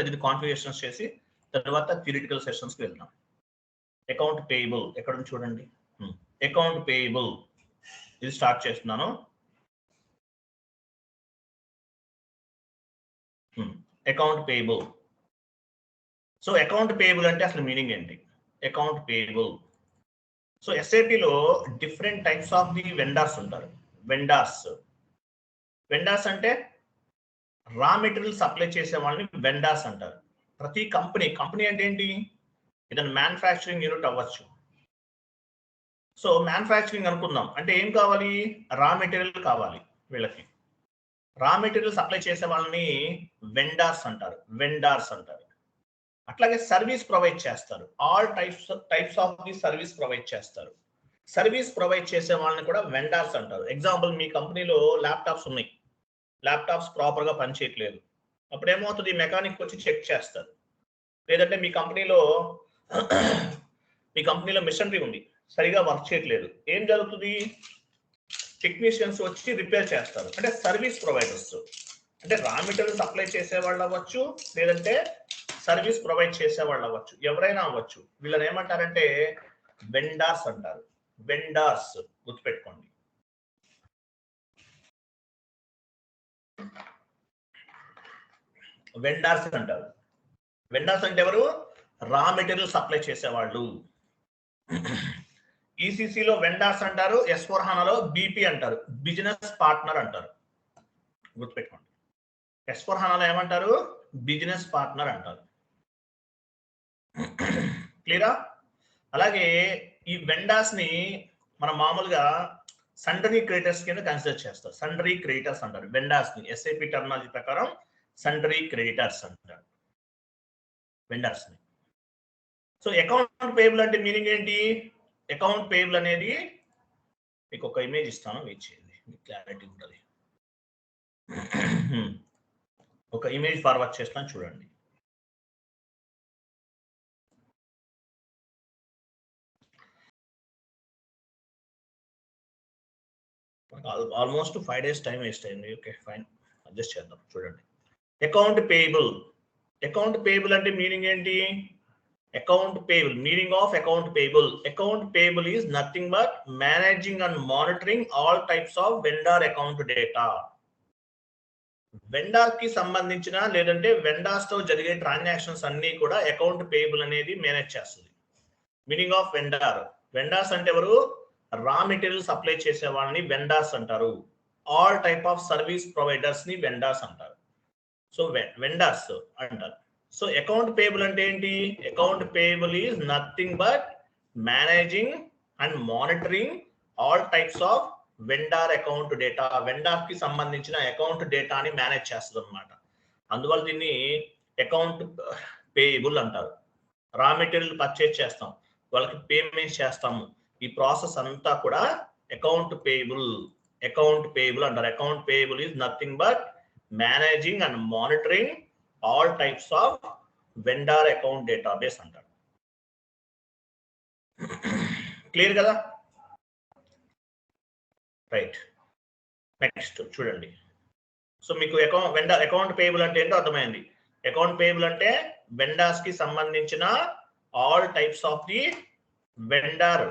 ఇది కాన్ఫిగరేషన్స్ చేసి తర్వాత థియరిటికల్ సెషన్స్కి వెళ్దాం. అకౌంట్ పేయబుల్ ఎక్కడ ఉంది చూడండి. అకౌంట్ పేయబుల్ ఇది స్టార్ట్ చేస్తున్నాను. Account payable. So account payable అంటే అసలు మీనింగ్ ఏంటి? Account payable. సో ఎస్ఏపిలో different types of the vendors ఉంటారు. వెండర్స్ అంటే రా మెటీరియల్ సప్లై చేసే వాళ్ళని వెండర్స్ అంటారు. ప్రతి కంపెనీ అంటే ఏంటి? ఏదైనా మ్యానుఫ్యాక్చరింగ్ యూనిట్ అవ్వచ్చు. సో మ్యానుఫ్యాక్చరింగ్ అనుకుందాం అంటే ఏం కావాలి? రా మెటీరియల్ కావాలి. వీళ్ళకి రా మెటీరియల్ సప్లై చేసే వాళ్ళని వెండర్స్ అంటారు. అట్లాగే సర్వీస్ ప్రొవైడ్ చేస్తారు. All types of the service provide చేస్తారు. సర్వీస్ ప్రొవైడ్ చేసే వాళ్ళని కూడా వెండర్స్ అంటారు. ఎగ్జాంపుల్, మీ కంపెనీలో ల్యాప్టాప్స్ ఉన్నాయి, ల్యాప్టాప్స్ ప్రాపర్గా పనిచేయట్లేదు, అప్పుడు ఏమవుతుంది? మెకానిక్ వచ్చి చెక్ చేస్తారు. లేదంటే మీ కంపెనీలో మిషనరీ ఉంది, సరిగా వర్క్ చేయట్లేదు, ఏం జరుగుతుంది? టెక్నీషియన్స్ వచ్చి రిపేర్ చేస్తారు. అంటే సర్వీస్ ప్రొవైడర్స్. అంటే రా మెటీరియల్ సప్లై చేసే వాళ్ళు అవ్వచ్చు, లేదంటే సర్వీస్ ప్రొవైడ్ చేసే వాళ్ళు అవ్వచ్చు, ఎవరైనా అవ్వచ్చు. వీళ్ళని ఏమంటారంటే వెండర్స్ అంటారు. వెండర్స్ గుర్తుపెట్టుకోండి. వెండర్స్ అంటారు. వెండర్స్ అంటే ఎవరు? రా మెటీరియల్ సప్లై చేసేవాళ్ళు. ఈసీసీలో వెండర్స్ అంటారు, S/4HANAలో బీపీ అంటారు, బిజినెస్ పార్ట్నర్ అంటారు. గుర్తుపెట్టుకోండి. S/4HANAలో ఏమంటారు? బిజినెస్ పార్ట్నర్ అంటారు. క్లియరా? అలాగే ఈ వెండర్స్ ని మనం మామూలుగా సండరీ క్రెడిటర్స్ కింద కన్సిడర్ చేస్తారు. సండరీ క్రెడిటర్స్ అంటారు వెండర్స్ ని. ఎస్ఏపి టర్మినాలజీ ప్రకారం సండరీ క్రెడిటర్స్ అంటారు వెండర్స్ ని. సో అకౌంట్ పేయబుల్ అంటే మీనింగ్ ఏంటి? అకౌంట్ పేయబుల్ అనేది మీకు ఒక ఇమేజ్ ఇస్తాను, వెయిట్ చేయండి, మీకు క్లారిటీ ఉంటుంది. ఒక ఇమేజ్ ఫార్వర్డ్ చేస్తాను చూడండి. ఆల్మోస్ట్ 5 days టైం వేస్ట్ అయింది. ఓకే ఫైన్, అడ్జస్ట్ చేద్దాం. చూడండి, అకౌంట్ పేయబుల్ అంటే మీనింగ్ ఏంటి? Account payable, meaning of account payable is nothing but managing and monitoring all types of vendor account data. Vendor కి సంబంధించిన లేదంటే వెండర్స్ తో జరిగే ట్రాన్సాక్షన్స్ అన్ని కూడా అకౌంట్ పేయబుల్ అనేది మేనేజ్ చేస్తుంది. మీనింగ్ ఆఫ్ వెండర్స్ అంటే ఎవరు? రా మెటీరియల్ సప్లై చేసే వాళ్ళని వెండర్స్ అంటారు. All type of service providers ని వెండర్స్ అంటారు. సో వెండర్స్ అంటారు. సో అకౌంట్ పేయబుల్ అంటే ఏంటి? Account payable is nothing but managing and monitoring all types of vendor account data. Vendor కి సంబంధించిన అకౌంట్ డేటాని మేనేజ్ చేస్తుంది అనమాట. అందువల్ల దీన్ని అకౌంట్ పేయబుల్ అంటారు. రా మెటీరియల్ పర్చేజ్ చేస్తాం, వాళ్ళకి పేమెంట్ చేస్తాము, ఈ ప్రాసెస్ అంతా కూడా అకౌంట్ పేయబుల్ అంటారు. Account payable is nothing but managing and monitoring all types of vendor account database అంటారు. క్లియర్ కదా? రైట్, నెక్స్ట్ చూడండి. సో మీకు అకౌంట్ పేయబుల్ అంటే ఏంటో అర్థమైంది. అకౌంట్ పేయబుల్ అంటే వెండర్స్ కి సంబంధించిన all types of the vendor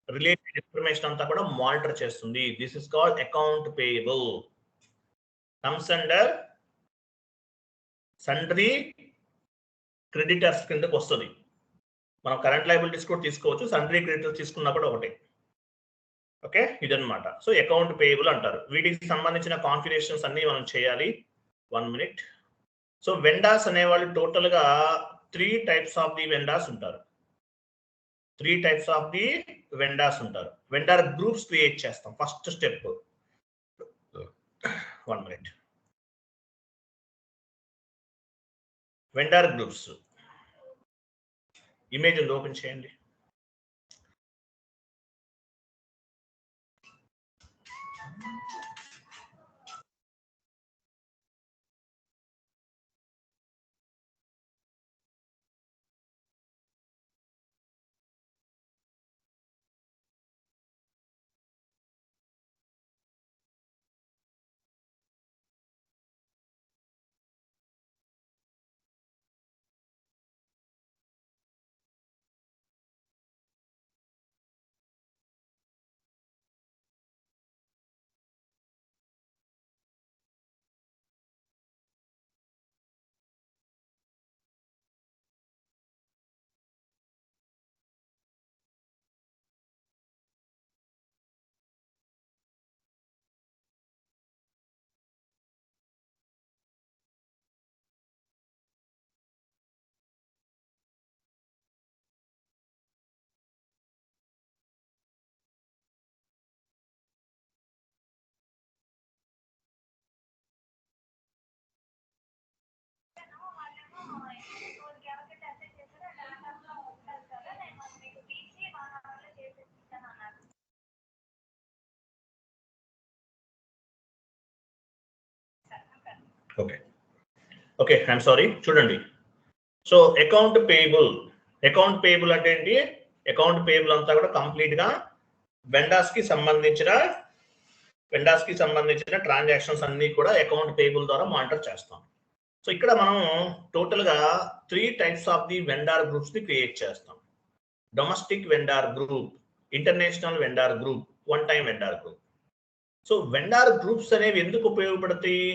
related information అంతా కూడా మానిటర్ చేస్తుంది. This is called account payable. Comes under sundry creditors కిందకు వస్తుంది. మనం కరెంట్ లయబిలిటీస్ కూడా తీసుకోవచ్చు, సండరీ క్రెడిటర్స్ తీసుకున్నా కూడా ఒకటే. ఓకే, ఇదన్నమాట. సో అకౌంట్ పేయబుల్ అంటారు. వీటికి సంబంధించిన కాన్ఫిగరేషన్స్ అన్ని మనం చేయాలి. 1 minute. సో వెండర్స్ అనేవాళ్ళు టోటల్ గా 3 types ఆఫ్ ది వెండర్స్ ఉంటారు. 3 types ఆఫ్ ది వెండర్స్ ఉంటారు. వెండర్ గ్రూప్స్ క్రియేట్ చేస్తాం. First step 1 minute. Vendor groups image open చేయండి. ఓకే ఓకే ఐఎమ్ సారీ చూడండి. సో అకౌంట్ పేయబుల్ అంటే ఏంటి? అకౌంట్ పేయబుల్ అంతా కూడా కంప్లీట్ గా వెండార్స్ కి సంబంధించిన ట్రాన్సాక్షన్స్ అన్ని కూడా అకౌంట్ పేయబుల్ ద్వారా మానిటర్ చేస్తాం. సో ఇక్కడ మనం టోటల్ గా 3 types of the vendor groups ని క్రియేట్ చేస్తాం. Domestic vendor group, international vendor group, one time vendor group. So vendor groups అనేవి ఎందుకు ఉపయోగపడతాయి?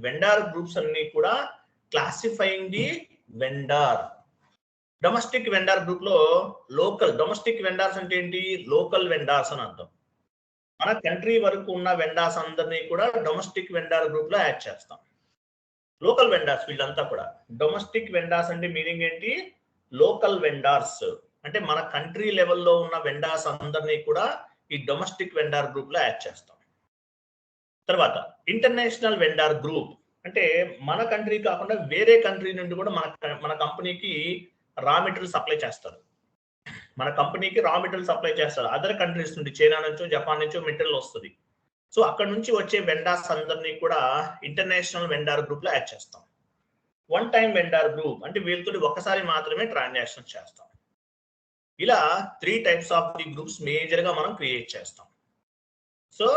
వెండార్ గ్రూప్స్ అన్ని కూడా classifying the vendor. Domestic vendor group లో డొమెస్టిక్ వెండార్స్ అంటే ఏంటి? లోకల్ వెండార్స్ అని అర్థం. మన కంట్రీ వరకు ఉన్న వెండార్స్ అందరినీ కూడా డొమెస్టిక్ వెండార్ గ్రూప్ లో యాడ్ చేస్తాం. లోకల్ వెండార్స్ వీళ్ళంతా కూడా. డొమెస్టిక్ వెండార్స్ అంటే మీనింగ్ ఏంటి? లోకల్ వెండార్స్ అంటే మన కంట్రీ లెవెల్లో ఉన్న వెండార్స్ అందరినీ కూడా ఈ డొమెస్టిక్ వెండార్ గ్రూప్ లో యాడ్ చేస్తాం. తర్వాత ఇంటర్నేషనల్ వెండార్ గ్రూప్ అంటే మన కంట్రీ కాకుండా వేరే కంట్రీ నుండి కూడా మన కంపెనీకి రా మెటీరియల్ సప్లై చేస్తారు. అదర్ కంట్రీస్ నుండి, చైనా నుంచో జపాన్ నుంచో మెటీరియల్ వస్తుంది. సో అక్కడ నుంచి వచ్చే వెండార్స్ అందరినీ కూడా ఇంటర్నేషనల్ వెండార్ గ్రూప్ లో యాడ్ చేస్తాం. వన్ టైం వెండార్ గ్రూప్ అంటే వీళ్ళతో ఒక్కసారి మాత్రమే ట్రాన్సాక్షన్ చేస్తాం. ఇలా 3 types of the groups major గా మనం క్రియేట్ చేస్తాం. సో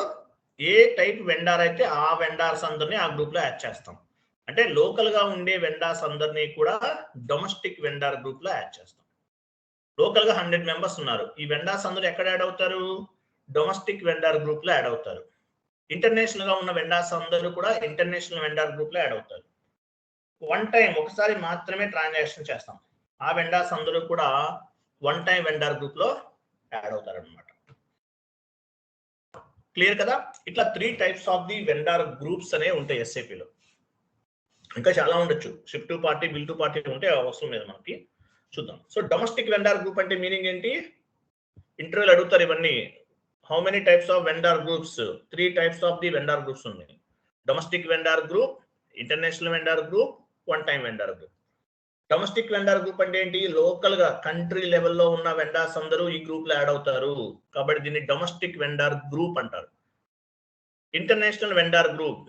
ఏ టైప్ వెండార్ అయితే ఆ వెండార్స్ అందరినీ ఆ గ్రూప్ లో యాడ్ చేస్తాం. అంటే లోకల్ గా ఉండే వెండార్స్ అందరినీ కూడా డొమెస్టిక్ వెండార్ గ్రూప్ లో యాడ్ చేస్తాం. లోకల్ గా 100 మెంబర్స్ ఉన్నారు. ఈ వెండార్స్ అందరూ ఎక్కడ యాడ్ అవుతారు? డొమెస్టిక్ వెండార్ గ్రూప్ లో యాడ్ అవుతారు. ఇంటర్నేషనల్ గా ఉన్న వెండార్స్ అందరూ కూడా ఇంటర్నేషనల్ వెండార్ గ్రూప్ లో యాడ్ అవుతారు. వన్ టైం ఒకసారి మాత్రమే ట్రాన్సాక్షన్ చేస్తాం. ఆ వెండార్స్ అందరూ కూడా వన్ టైం వెండార్ గ్రూప్ లో యాడ్ అవుతారు అనమాట. క్లియర్ కదా? ఇట్లా 3 types of the vendor groups అనేవి ఉంటాయి ఎస్ఏపీలో. ఇంకా చాలా ఉండొచ్చు. Ship to party, bill to party ఉంటే అవసరం లేదు మనకి. చూద్దాం. సో డొమెస్టిక్ వెండార్ గ్రూప్ అంటే మీనింగ్ ఏంటి? ఇంటర్వ్యూలు అడుగుతారు ఇవన్నీ. How many types of vendor groups? 3 types of the vendor groups ఉన్నాయి. Domestic vendor group, international vendor group, one time vendor group. Domestic vendor group అంటే ఏంటి? లోకల్ గా కంట్రీ లెవెల్లో ఉన్న వెండార్స్ అందరూ ఈ గ్రూప్ లో యాడ్ అవుతారు కాబట్టి దీన్ని డొమెస్టిక్ వెండార్ గ్రూప్ అంటారు. ఇంటర్నేషనల్ వెండార్ గ్రూప్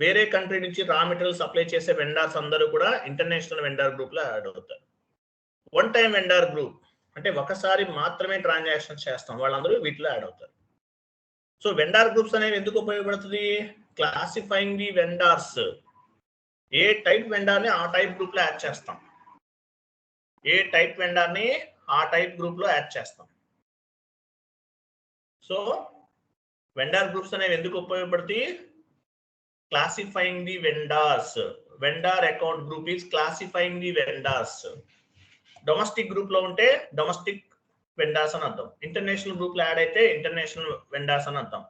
వేరే కంట్రీ నుంచి రా మెటీరియల్ సప్లై చేసే వెండార్స్ అందరూ కూడా ఇంటర్నేషనల్ వెండార్ గ్రూప్ లో యాడ్ అవుతారు. వన్ టైం వెండార్ గ్రూప్ అంటే ఒకసారి మాత్రమే ట్రాన్సాక్షన్ చేస్తాం, వాళ్ళందరూ వీటిలో యాడ్ అవుతారు. సో వెండార్ గ్రూప్స్ అనేవి ఎందుకు ఉపయోగపడుతుంది? Classifying the vendors. ఏ టైప్ వెండార్ని ఆ టైప్ గ్రూప్ లో యాడ్ చేస్తాం. సో వెండార్ గ్రూప్స్ అనేవి ఎందుకు ఉపయోగపడతాయి? Classifying the vendors. Vendor account group is classifying the vendors. Domestic group లో ఉంటే డొమెస్టిక్ వెండార్స్ అని అర్థం. ఇంటర్నేషనల్ గ్రూప్ లో యాడ్ అయితే ఇంటర్నేషనల్ వెండార్స్ అని అర్థం.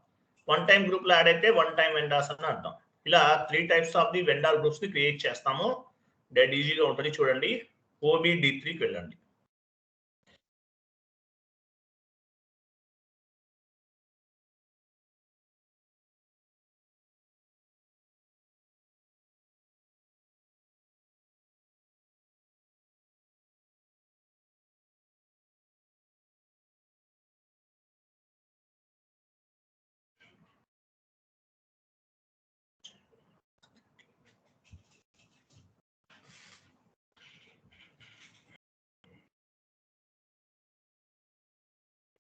వన్ టైం గ్రూప్ లో యాడ్ అయితే వన్ టైం వెండార్స్ అని అర్థం. ఇలా 3 types of the vendor groups ని క్రియేట్ చేస్తాము. డెడ్ ఈజీగా ఉంటుంది చూడండి. OBD3కి వెళ్ళండి.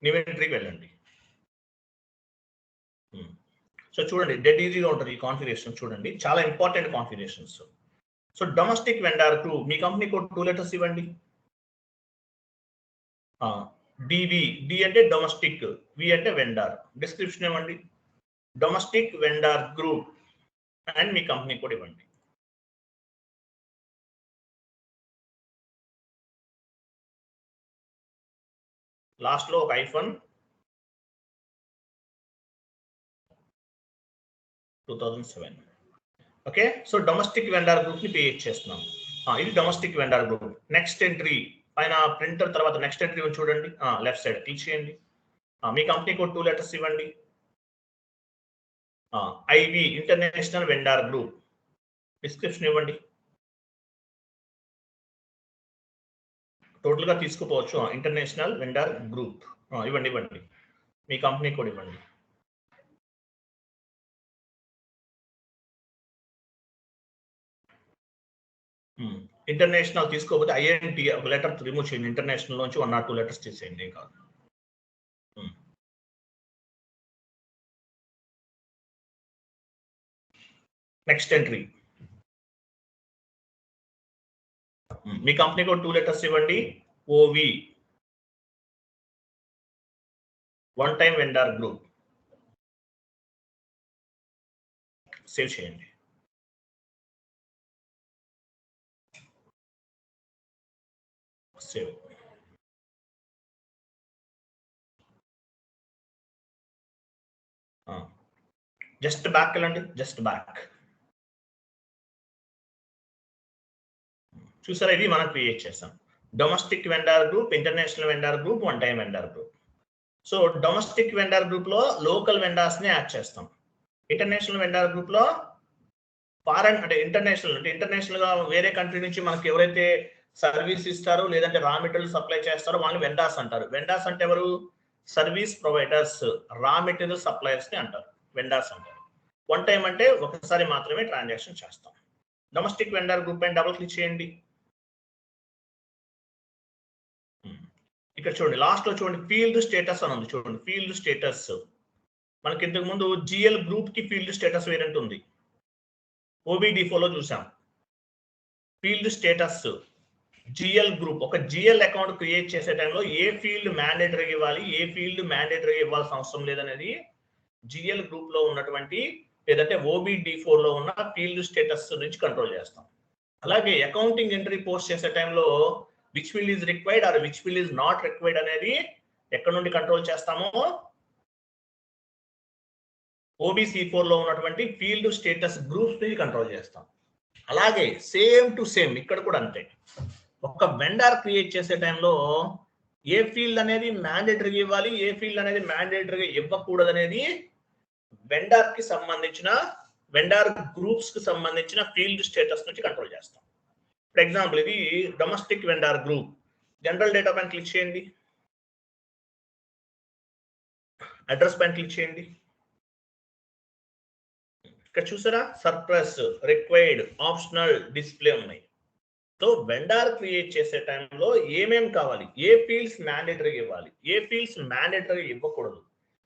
ఇన్వెంటరీకి వెళ్ళండి. సో చూడండి డెడ్ ఈజీగా ఉంటుంది ఈ కాన్ఫిగరేషన్. చూడండి చాలా important configurations. So domestic vendor group మీ కంపెనీ కోడ్ 2 లెటర్స్ ఇవ్వండి. డివి, డి అంటే డొమెస్టిక్, వి అంటే వెండార్. డిస్క్రిప్షన్ ఇవ్వండి. డొమెస్టిక్ వెండార్ గ్రూప్ అండ్ మీ కంపెనీ కోడ్ ఇవ్వండి. లాస్ట్ లో ఒక ఐఫోన్ 2007. Okay so domestic vendor group ని క్రియేట్ చేస్తున్నాం. ఇది domestic vendor group. Next entry పైన ప్రింటర్ తర్వాత నెక్స్ట్ ఎంట్రీ చూడండి. లెఫ్ట్ సైడ్ క్లిక్ చేయండి. మీ కంపెనీ కోడ్ 2 లెటర్స్ ఇవ్వండి. IV international vendor group. Description ఇవ్వండి. టోటల్ గా తీసుకుపోవచ్చు. ఇంటర్నేషనల్ వెండార్ గ్రూప్ ఇవ్వండి. మీ కంపెనీ కోడ్ ఇవ్వండి. ఇంటర్నేషనల్ తీసుకోకపోతే ఐఎన్టీ ఒక లెటర్ రిమూవ్ చేయండి, ఇంటర్నేషనల్ నుంచి 1 or 2 లెటర్స్ తీసేయండి, ఏం కాదు. నెక్స్ట్ ఎంట్రీ, మీ కంపెనీకి 2 లెటర్స్ ఇవ్వండి, OV, one time vendor group, save చేయండి. సేవ్. జస్ట్ బ్యాక్ వెళ్ళండి, జస్ట్ బ్యాక్. చూసారా, ఇది మనం క్రియేట్ చేసాం. Domestic vendor group, international vendor group, one time vendor group. So domestic vendor group లో లోకల్ వెండర్స్ ని యాడ్ చేస్తాం. ఇంటర్నేషనల్ వెండర్ గ్రూప్ లో ఫారెన్ అంటే ఇంటర్నేషనల్ గా వేరే కంట్రీ నుంచి మనకి ఎవరైతే సర్వీస్ ఇస్తారో లేదంటే రా మెటీరియల్ సప్లై చేస్తారో వాళ్ళని వెండర్స్ అంటారు. వెండర్స్ అంటే ఎవరు? Service providers, raw material suppliers ని అంటారు, వెండర్స్ అంటారు. వన్ టైం అంటే ఒకసారి మాత్రమే ట్రాన్సాక్షన్ చేస్తాం. డొమెస్టిక్ వెండర్ గ్రూప్ పైన డబుల్ క్లిక్ చేయండి. ఇక్కడ చూడండి, లాస్ట్ లో చూడండి ఫీల్డ్ స్టేటస్ అని ఉంది. చూడండి ఫీల్డ్ స్టేటస్, మనకి ఇంతకు ముందు జిఎల్ గ్రూప్ కి ఫీల్డ్ స్టేటస్ వేరియంట్ ఉంది, OBD4 లో చూసాం. ఫీల్డ్ స్టేటస్ జిఎల్ గ్రూప్, ఒక జిఎల్ అకౌంట్ క్రియేట్ చేసే టైంలో ఏ ఫీల్డ్ మ్యాండేటరీ ఇవ్వాలి, ఏ ఫీల్డ్ మ్యాండేటరీ ఇవ్వాల్సిన అవసరం లేదనేది జిఎల్ గ్రూప్ లో ఉన్నటువంటి లేదంటే OBD4 లో ఉన్న ఫీల్డ్ స్టేటస్ నుంచి కంట్రోల్ చేస్తాం. అలాగే అకౌంటింగ్ ఎంట్రీ పోస్ట్ చేసే టైంలో which field is required or which field is not required అనేది ఎక్కడ నుండి కంట్రోల్ చేస్తామో OBC4 లో ఉన్నటువంటి ఫీల్డ్ స్టేటస్ గ్రూప్స్ నుంచి కంట్రోల్ చేస్తాం. అలాగే సేమ్ టు సేమ్ ఇక్కడ కూడా అంతే. ఒక వెండర్ క్రియేట్ చేసే టైంలో ఏ ఫీల్డ్ అనేది మ్యాండేటరీగా ఇవ్వాలి, ఏ ఫీల్డ్ అనేది మ్యాండేటరీగా ఇవ్వకూడదు అనేది వెండర్ కి సంబంధించిన వెండర్ గ్రూప్స్ కి సంబంధించిన ఫీల్డ్ స్టేటస్ నుంచి కంట్రోల్ చేస్తాం. ఫర్ ఎగ్జాంపుల్ ఇది domestic vendor group, general data పైన క్లిక్ చేయండి, అడ్రస్ పైన క్లిక్ చేయండి. ఇక్కడ చూసారా సర్ప్లస్, రిక్వైర్డ్, ఆప్షనల్, డిస్ప్లే ఉన్నాయి. సో వెండర్ క్రియేట్ చేసే టైంలో ఏమేం కావాలి, ఏ ఫీల్డ్స్ మ్యాండేటరీగా ఇవ్వాలి, ఏ ఫీల్డ్స్ మ్యాండేటరీగా ఇవ్వకూడదు,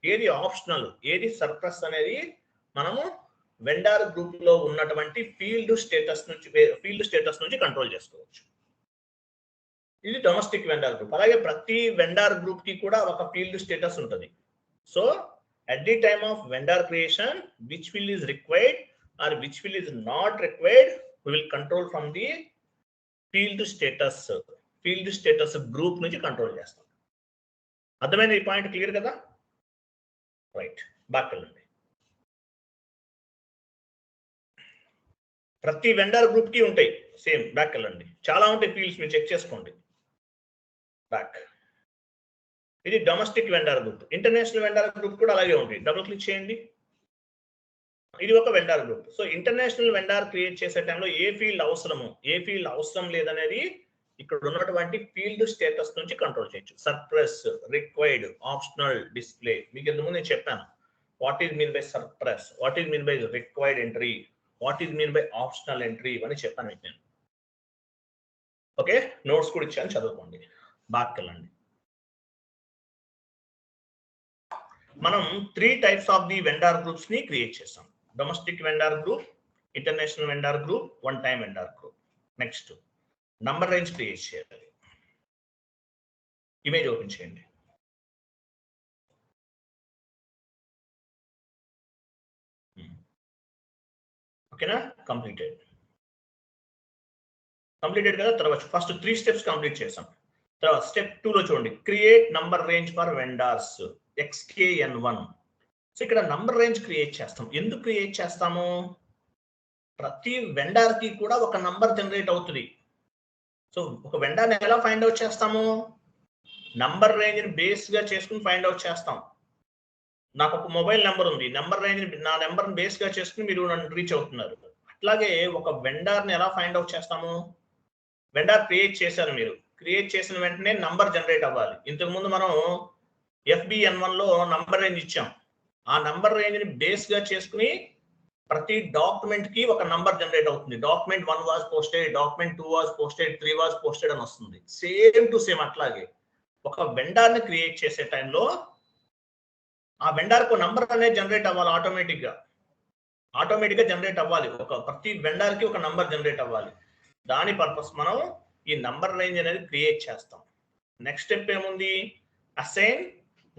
ఏది ఆప్షనల్, ఏది సర్ప్లస్ అనేది మనము వెండర్ గ్రూప్ లో ఉన్నటువంటి ఫీల్డ్ స్టేటస్ నుంచి కంట్రోల్ చేసుకోవచ్చు. ఇది డొమెస్టిక్ వెండర్ గ్రూప్. అలాగే ప్రతి వెండర్ గ్రూప్ కి కూడా ఒక ఫీల్డ్ స్టేటస్ ఉంటుంది. So at the time of vendor creation, which field is required or which field is not required, we will control from the field status group నుంచి control చేస్తాం. అర్థమైంది ఈ పాయింట్? క్లియర్ కదా? Right, back వెళ్ళండి. ప్రతి vendor group కి ఉంటాయి same, back వెళ్ళండి. చాలా ఉంటాయి ఫీల్డ్స్, మీరు చెక్ చేసుకోండి. బ్యాక్. ఇది domestic vendor group. International vendor group కూడా అలాగే ఉంది, డబుల్ క్లిక్ చేయండి. ఇది ఒక vendor group. So international vendor create చేసే టైంలో ఏ ఫీల్డ్ అవసరము, ఏ ఫీల్డ్ అవసరం లేదనేది ఇక్కడ ఉన్నటువంటి ఫీల్డ్ స్టేటస్ నుంచి కంట్రోల్ చేయొచ్చు. Surplus, required, optional, display. మీకు ఇంతకుముందు నేను చెప్పాను what is mean by surplus, what is mean by required entry, what is mean by optional entry అని చెప్పాను మీకు నేను. ఓకే, నోట్స్ కూడా ఇచ్చాను, చదువుకోండి. బ్యాక్ వెళ్ళండి. మనం 3 types of the vendor groups ని క్రియేట్ చేస్తాం. Domestic vendor group, international vendor group, one time vendor group. Next number range create చేయాలి. ఇమేజ్ ఓపెన్ చేయండి. ఓకేనా? కంప్లీటెడ్ కదా? తర్వాత ఫస్ట్ 3 steps కంప్లీట్ చేసాం. తర్వాత స్టెప్ 2 లో చూడండి, create number range for vendors XKN1. So ఇక్కడ నంబర్ రేంజ్ క్రియేట్ చేస్తాం. ఎందుకు క్రియేట్ చేస్తాము? ప్రతి వెండర్ కి కూడా ఒక నంబర్ జనరేట్ అవుతుంది. సో ఒక వెండర్ని ఎలా ఫైండ్ అవుట్ చేస్తాము? నంబర్ రేంజ్ ని బేస్ గా చేసుకుని ఫైండ్ అవుట్ చేస్తాం. నాకు ఒక మొబైల్ నెంబర్ ఉంది, నెంబర్ రేంజ్ నా నెంబర్ బేస్ గా చేసుకుని మీరు నన్ను రీచ్ అవుతున్నారు. అట్లాగే ఒక వెండర్ ని ఎలా ఫైండ్ అవుట్ చేస్తాము? వెండర్ క్రియేట్ చేశారు, మీరు క్రియేట్ చేసిన వెంటనే నంబర్ జనరేట్ అవ్వాలి. ఇంతకు ముందు మనం FBN1 లో నంబర్ రేంజ్ ఇచ్చాం. ఆ నంబర్ రేంజ్ ని బేస్ గా చేసుకుని ప్రతి డాక్యుమెంట్ కి ఒక నంబర్ జనరేట్ అవుతుంది. Document 1 was posted, document 2 was posted, 3 was posted అని వస్తుంది. సేమ్ టు సేమ్ అట్లాగే ఒక వెండార్ ని క్రియేట్ చేసే టైంలో ఆ వెండార్ కు నంబర్ అనేది జనరేట్ అవ్వాలి. ఆటోమేటిక్ గా జనరేట్ అవ్వాలి. ప్రతి వెండార్ కి ఒక నంబర్ జనరేట్ అవ్వాలి. దాని పర్పస్ మనం ఈ నంబర్ రేంజ్ అనేది క్రియేట్ చేస్తాం. నెక్స్ట్ స్టెప్ ఏముంది? Assign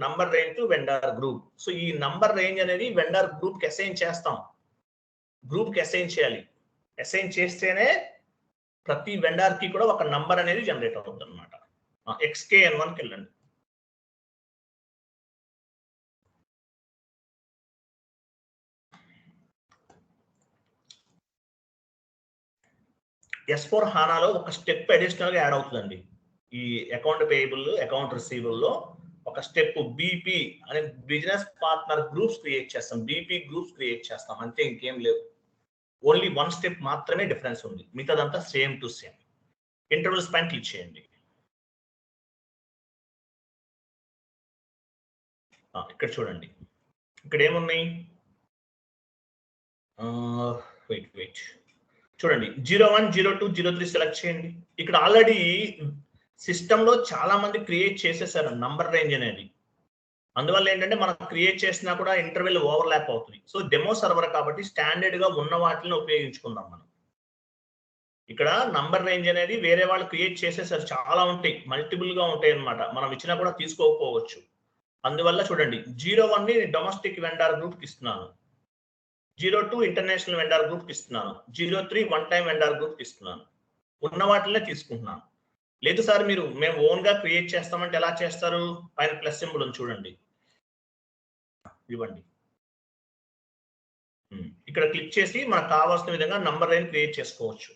number range to vendor group. So ఈ నంబర్ రేంజ్ అనేది వెండార్ గ్రూప్ కి అసైన్ చేస్తాం. గ్రూప్ కి అసైన్ చేయాలి. అసైన్ చేస్తేనే ప్రతి వెండార్ కి కూడా ఒక నంబర్ అనేది జనరేట్ అవుతుంది అనమాట. XKN1 కి వెళ్ళండి. S4 HANAలో ఒక స్టెప్ అడిషనల్ గా యాడ్ అవుతుందండి. ఈ అకౌంట్ పేయబుల్, అకౌంట్ రిసీవబుల్ లో ఒక స్టెప్ BP అనే బిజినెస్ పార్ట్నర్ గ్రూప్స్ క్రియేట్ చేస్తాం. BP గ్రూప్స్ క్రియేట్ చేస్తాం. అంతే, ఇంకేం లేవు. ఓన్లీ 1 స్టెప్ మాత్రమే డిఫరెన్స్ ఉంది. మిగతాదంతా సేమ్ టు సేమ్. ఇంటర్వెల్స్ పైన క్లిక్ చేయండి. ఇక్కడ చూడండి, ఇక్కడ ఏమున్నాయి? వెయిట్ చూడండి, 01, 02, 03 సెలెక్ట్ చేయండి. ఇక్కడ ఆల్రెడీ సిస్టమ్ లో చాలా మంది క్రియేట్ చేసేసారు నంబర్ రేంజ్ అనేది. అందువల్ల ఏంటంటే మనం క్రియేట్ చేసినా కూడా ఇంటర్వెల్ ఓవర్లాప్ అవుతుంది. సో డెమో సర్వర్ కాబట్టి స్టాండర్డ్ గా ఉన్న వాటిని ఉపయోగించుకుందాం మనం. ఇక్కడ నంబర్ రేంజ్ అనేది వేరే వాళ్ళు క్రియేట్ చేసేసారు. చాలా ఉంటాయి, మల్టిపుల్ గా ఉంటాయి అన్నమాట. మనం ఇచ్చినా కూడా తీసుకోకపోవచ్చు. అందువల్ల చూడండి, 01 ని డొమెస్టిక్ వెండార్ గ్రూప్ కి ఇస్తున్నాను, 02 ఇంటర్నేషనల్ వెండార్ గ్రూప్ కి ఇస్తున్నాను, 03 వన్ టైం వెండార్ గ్రూప్ కి ఇస్తున్నాను. ఉన్న వాటినే తీసుకుంటున్నాను. లేదు సార్ మేము ఓన్ గా క్రియేట్ చేస్తామంటే ఎలా చేస్తారు? పైన ప్లస్ సింబల్ ఉంది చూడండి, ఇవ్వండి. ఇక్కడ క్లిక్ చేసి మనకు కావాల్సిన విధంగా నంబర్ రేంజ్ క్రియేట్ చేసుకోవచ్చు.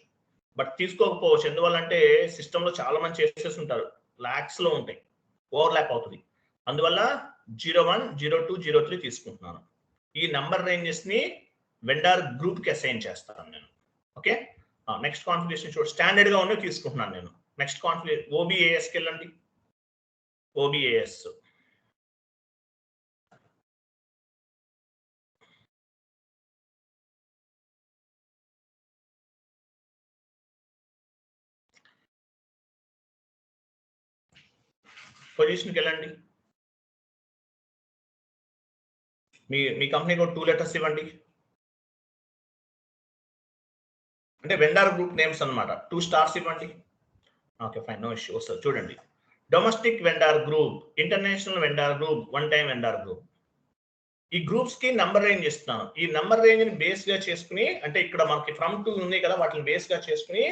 బట్ తీసుకోకపోవచ్చు. ఎందువల్లంటే సిస్టంలో చాలా మంది చేసేసి ఉంటారు, లాక్స్ లో ఉంటాయి, ఓవర్లాప్ అవుతుంది. అందువల్ల 01, 02, 03 తీసుకుంటున్నాను. ఈ నంబర్ రేంజెస్ ని వెండార్ గ్రూప్ కి అసైన్ చేస్తాను నేను. ఓకే, నెక్స్ట్ కాన్ఫిగరేషన్ చూడండి, స్టాండర్డ్ గా ఉన్నవి తీసుకుంటున్నాను నేను. నెక్స్ట్ కాన్ఫిగరేషన్ OBAS కి వెళ్ళండి. OBAS పొజిషన్కి వెళ్ళండి. మీ కంపెనీకి ఒక 2 లెటర్స్ ఇవ్వండి. అంటే వెండార్ గ్రూప్ నేమ్స్ అన్నమాట. 2 స్టార్స్ ఇవ్వండి. Okay fine, no issue. వస్తుంది చూడండి, domestic vendor group, international vendor group, one time vendor group. ఈ గ్రూప్స్ కి నంబర్ రేంజ్ ఇస్తున్నాను. ఈ నంబర్ రేంజ్ ని బేస్ గా చేసుకుని, అంటే ఇక్కడ మనకి ఫ్రమ్ టు ఉంది కదా, వాటిని బేస్ గా చేసుకుని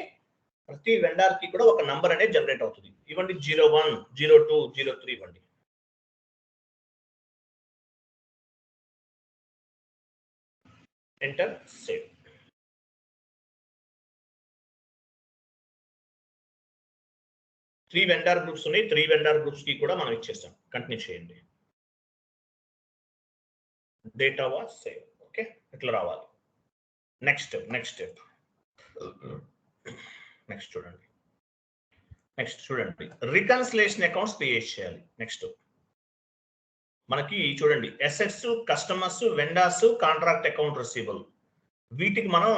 ప్రతి వెండార్ కి కూడా ఒక నంబర్ అనేది జనరేట్ అవుతుంది. ఇవ్వండి 01, 02, 03 ఇవ్వండి. Enter, save. Three vendor groups ఉన్నాయి. 3 వెండార్ గ్రూప్స్ కి కూడా మనం ఇచ్చేస్తాం. కంటిన్యూ చేయండి. Data was save. ఓకే, ఇట్లా రావాలి. నెక్స్ట్ చూడండి, రికన్సిలేషన్ అకౌంట్స్ క్రియేట్ చేయాలి. నెక్స్ట్ మనకి చూడండి, assets, customers, vendors, contract account receivable, వీటికి మనం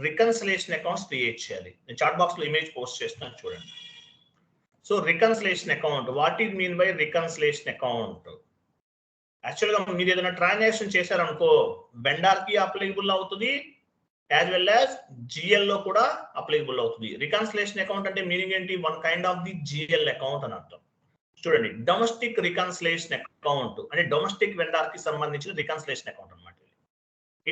రికన్సిలేషన్ అకౌంట్స్ క్రియేట్ చేయాలి. నేను చాట్ బాక్స్ లో ఇమేజ్ పోస్ట్ చేస్తున్నాను చూడండి. So reconciliation account, what is mean by reconciliation account? Actual గా మీరు ఏదైనా ట్రాన్సాక్షన్ చేశారనుకో, వెండార్ కి అప్లికబుల్ అవుతుంది, యాజ్ వెల్ యాజ్ GL లో కూడా అప్లికబుల్ అవుతుంది. రికన్సిలేషన్ అకౌంట్ అంటే మీనింగ్ ఏంటి? One kind of the GL account అని అర్థం. చూడండి, డొమెస్టిక్ రికన్సిలేషన్ అకౌంట్ అంటే డొమెస్టిక్ వెండార్ కి సంబంధించిన రికన్సిలేషన్ అకౌంట్ అనమాట.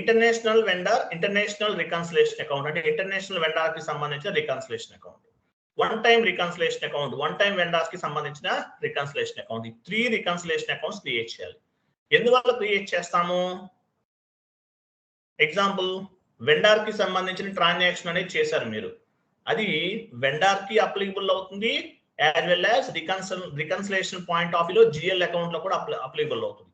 International vendor, international reconciliation account అంటే ఇంటర్నేషనల్ వెండార్ కి సంబంధించిన reconciliation account. One time reconciliation account, one time vendors కి సంబంధించిన రికన్సిలేషన్ అకౌంట్. ఈ 3 రికన్సిలేషన్ అకౌంట్స్ క్రియేట్ చేయాలి. ఎందువల్ల క్రియేట్ చేస్తాము? ఎగ్జాంపుల్, వెండార్ కి సంబంధించిన ట్రాన్సాక్షన్ అనేది చేశారు మీరు, అది వెండార్ కి అప్లికబుల్ అవుతుంది, as well as reconciliation point of వ్యూలో GL అకౌంట్ లో కూడా అప్లికబుల్ అవుతుంది.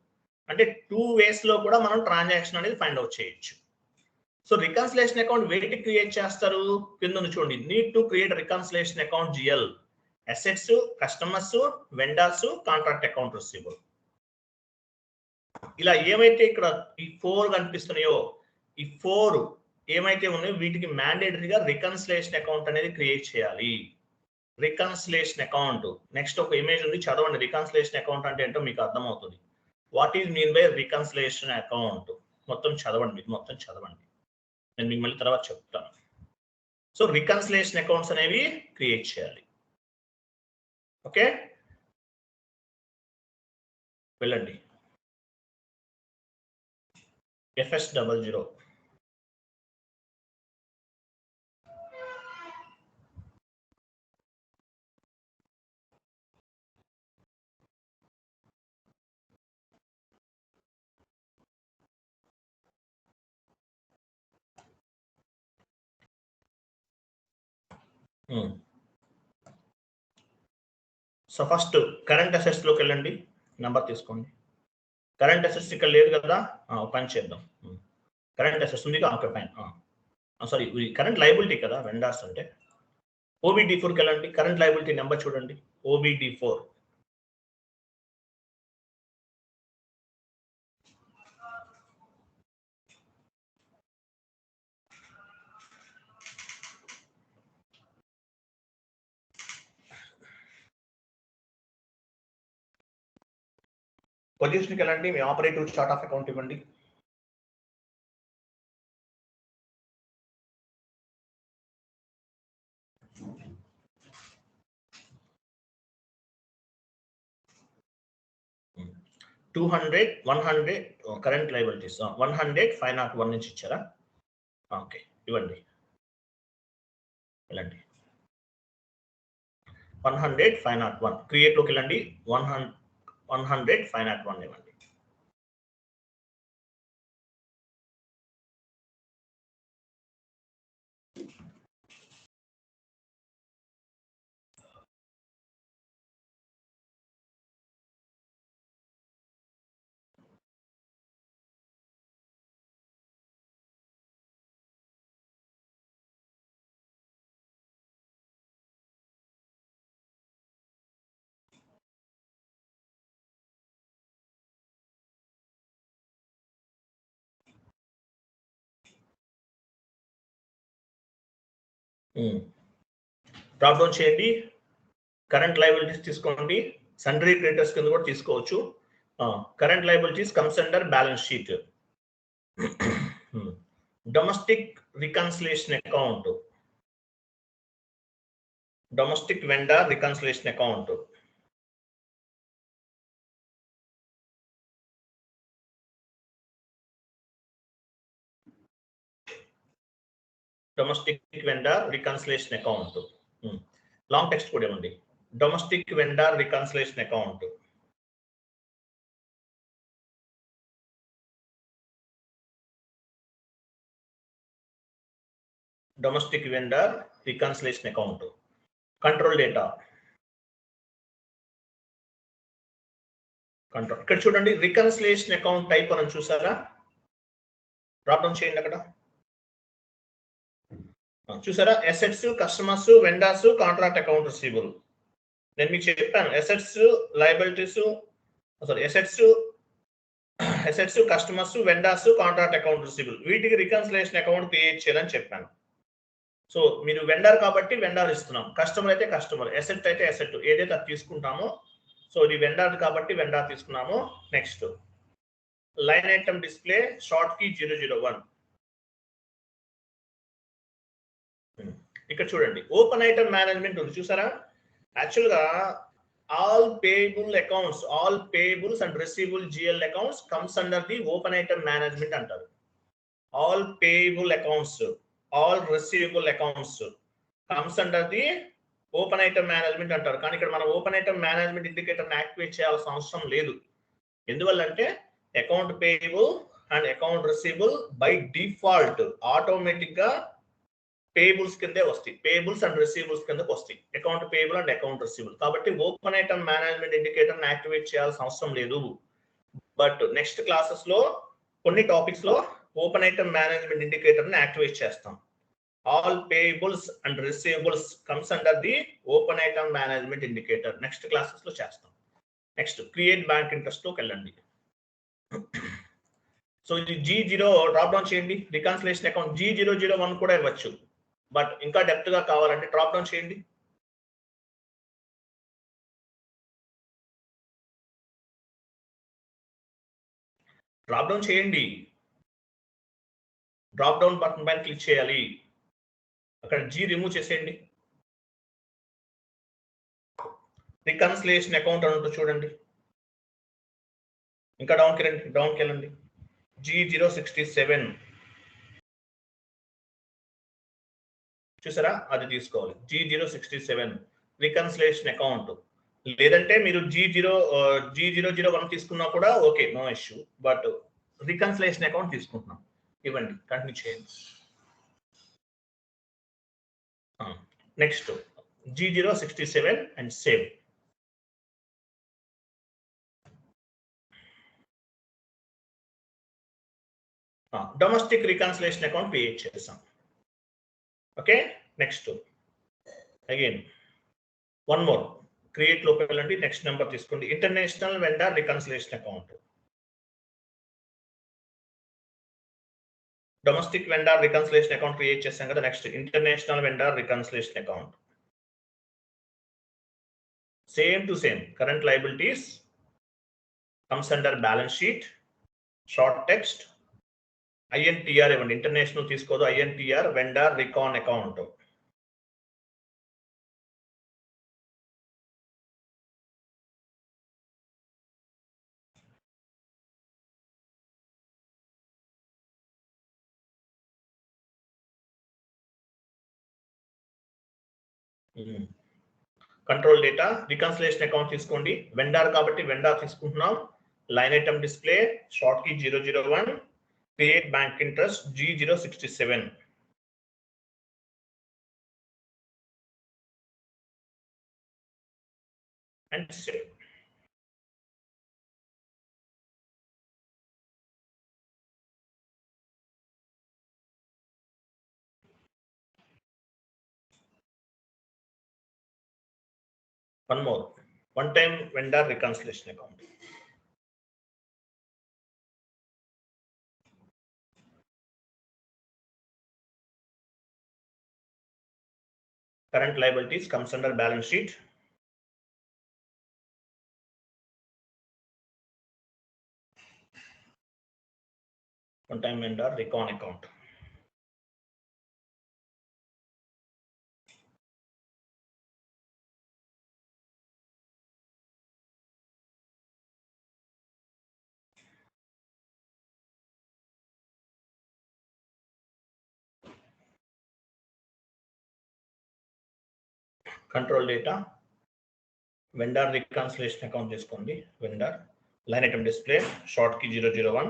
అంటే 2 వేస్ లో కూడా మనం ట్రాన్సాక్షన్ అనేది ఫైండ్ అవుట్ చేయొచ్చు. సో రికన్సిలేషన్ అకౌంట్ వేటి క్రియేట్ చేస్తారు? కింద చూడండి, need to create reconciliation account GL, assets, customers, vendors, contract account receivable. ఇలా ఏమైతే ఇక్కడ ఈ 4 కనిపిస్తున్నాయో ఈ 4 ఏమైతే ఉన్నాయో వీటికి మ్యాండేటరీగా రికన్సిలేషన్ అకౌంట్ అనేది క్రియేట్ చేయాలి. రికన్సిలేషన్ అకౌంట్ నెక్స్ట్ ఒక ఇమేజ్ ఉంది, చదవండి. రికన్సిలేషన్ అకౌంట్ అంటే ఏంటో మీకు అర్థమవుతుంది. What is mean by reconciliation account? మొత్తం చదవండి, మీకు మొత్తం చదవండి, నేను మీకు మళ్ళీ తర్వాత చెప్తాను. సో రికన్సిలేషన్ అకౌంట్స్ అనేవి క్రియేట్ చేయాలి. ఓకే, వెళ్ళండి. FS00 so first current assets లోకి వెళ్ళండి, నెంబర్ తీసుకోండి. కరెంట్ అసెట్స్ ఇక్కడ లేదు కదా, పని చేద్దాం. కరెంట్ అసెట్స్ ఉంది, okay fine. Sorry, current liability కదా వెండార్స్ అంటే. OBD4కి వెళ్ళండి, కరెంట్ లయబిలిటీ నెంబర్ చూడండి, OBD4. పొజిషన్కి వెళ్ళండి, మీ ఆపరేటివ్ చార్ట్ ఆఫ్ అకౌంట్ ఇవ్వండి. $200, 100 కరెంట్ లయబిలిటీస్ 100, 501 నుంచి ఇచ్చారా? ఓకే, ఇవ్వండి, వెళ్ళండి. 100, 501 క్రియేట్ లోకి వెళ్ళండి. 100, 501 ఇవ్వండి. డ్రాప్ డౌన్ చేయండి, కరెంట్ లయబిలిటీస్ తీసుకోండి, సండ్రీ క్రెడిటర్స్ కింద కూడా తీసుకోవచ్చు. Current liabilities comes under balance sheet. Domestic reconciliation account, domestic vendor reconciliation account. Domestic vendor reconciliation account long text కూడా ఇవ్వండి. Domestic vendor reconciliation account. Domestic vendor reconciliation account. Control data, control. ఇక్కడ చూడండి, reconciliation account type అని చూసారా? Drop down చేయండి, అక్కడ చూసారా? Assets, customers, vendors, contract account receivable. నేను మీకు చెప్పాను, assets, liabilities, sorry assets, customers, vendors, contract account receivable, వీటికి రికన్సిలేషన్ అకౌంట్ క్రియేట్ చేయాలని చెప్పాను. సో మీరు వెండర్ కాబట్టి వెండర్ ఇస్తున్నాం, కస్టమర్ అయితే కస్టమర్, అసెట్ అయితే అసెట్, ఏదైతే అది తీసుకుంటామో. సో ఇది వెండర్ కాబట్టి వెండర్ తీసుకున్నాము. Next line item display short key 001. ఇక్కడ చూడండి, ఓపెన్ ఐటమ్ మేనేజ్మెంట్ ఉంది, చూసారా? యాక్చువల్ గా all payable accounts, all payables and receivable GL accounts comes under the open item management అంటారు. All payable accounts, all receivable accounts comes under the open item management అంటారు. కానీ ఇక్కడ మనం open item management indicator activate చేయాల్సిన అవసరం లేదు. ఎందువల్లంటే account payable and account receivable by default automatic గా పేయబుల్స్ కిందే వస్తాయి, పేయబుల్స్ అండ్ రిసీవబుల్స్ కిందకి వస్తాయి, account payable and account receivable. కాబట్టి open item management indicator activate చేయాల్సిన అవసరం లేదు. బట్ నెక్స్ట్ క్లాసెస్ లో కొన్ని టాపిక్స్ లో open item management indicator activate చేస్తాం. All payables and receivables comes under the open item management indicator. Next classes లో చేస్తాం. నెక్స్ట్ క్రియేట్ బ్యాంక్ ఇంట్రెస్ట్ లోకి వెళ్ళండి. సో ఇది G0 డ్రాప్ డౌన్ చేయండి. రికన్సిలేషన్ అకౌంట్ G001 కూడా ఇవ్వచ్చు. బట్ ఇంకా డెప్త్ గా కావాలంటే డ్రాప్ డౌన్ చేయండి. డ్రాప్ డౌన్ చేయండి. డ్రాప్ డౌన్ బటన్ పైన క్లిక్ చేయాలి. అక్కడ G రిమూవ్ చేసేయండి. రికన్సిలేషన్ అకౌంట్ అని ఉంటుంది చూడండి. ఇంకా డౌన్కి వెళ్ళండి. G067 చూసారా, అది తీసుకోవాలి. G067 reconciliation account. లేదంటే మీరు G001 తీసుకున్నా కూడా okay, no issue. But reconciliation account తీసుకుంటున్నాం. ఇవ్వండి, కంటిన్యూ చేయండి. Next G067 and save. Domestic reconciliation account create చేసాం. Okay, next again one more. Create లోకి వెళ్ళండి. నెక్స్ట్ నెంబర్ తీసుకోండి. International vendor reconciliation account. Domestic vendor reconciliation account create చేసాం కదా. Next international vendor reconciliation account. Same to same. Current liabilities comes under balance sheet. Short text INTR ఇవ్వండి. International తీసుకోదు. INTR vendor recon account. Control data reconciliation account తీసుకోండి. Vendor కాబట్టి vendor తీసుకుంటున్నాం. Line item display short key 001. Create bank interest G067. and save. One more. One-time vendor reconciliation account. Current liabilities comes under balance sheet. One-time vendor recon account. Control data. Vendor reconciliation account తీసుకోండి. Vendor line item display short key 001.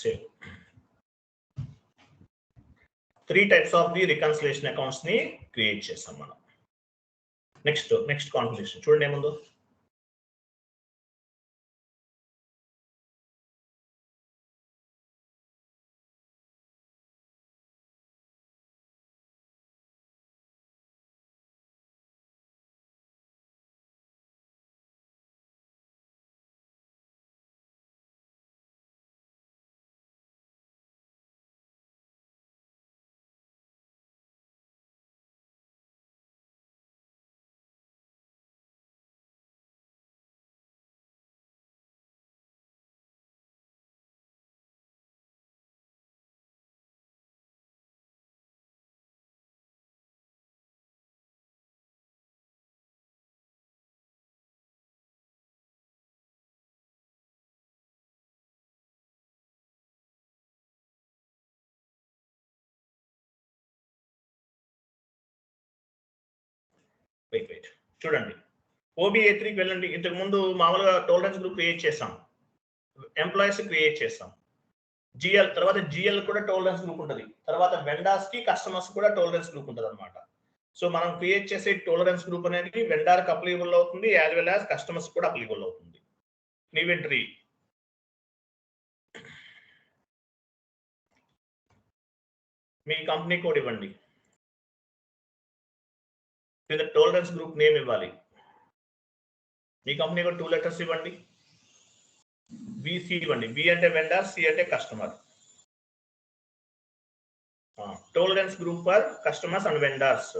Save. 3 types of the reconciliation accounts ని create చేసాం మనం. Next configuration చూడండి ఏముందో. Wait చూడండి. OBA3కి వెళ్ళండి. ఇంతకు ముందు మామూలుగా టోలరెన్స్ గ్రూప్ క్రియేట్ చేసాం. ఎంప్లాయీస్ క్రియేట్ చేసాం. GL తర్వాత GL కూడా టోలరెన్స్ గ్రూప్ ఉంటుంది. తర్వాత వెండార్స్ కి కస్టమర్స్ కూడా టోలరెన్స్ గ్రూప్ ఉంటుంది అనమాట. సో మనం క్రియేట్ చేసే టోలరెన్స్ గ్రూప్ అనేది వెండార్ కి అప్లికబుల్ అవుతుంది, యాజ్ వెల్ యాజ్ కస్టమర్స్ కూడా అప్లికబుల్ అవుతుంది. ఇన్వెంటరీ మీ కంపెనీ కోడ్ ఇవ్వండి. కింద టాలరెన్స్ గ్రూప్ నేమ్ ఇవ్వాలి. మీ కంపెనీ కోడ్ 2 లెటర్స్ ఇవ్వండి. విసి ఇవ్వండి. వి అంటే వెండర్, సి అంటే customer. Tolerance group for customers and vendors.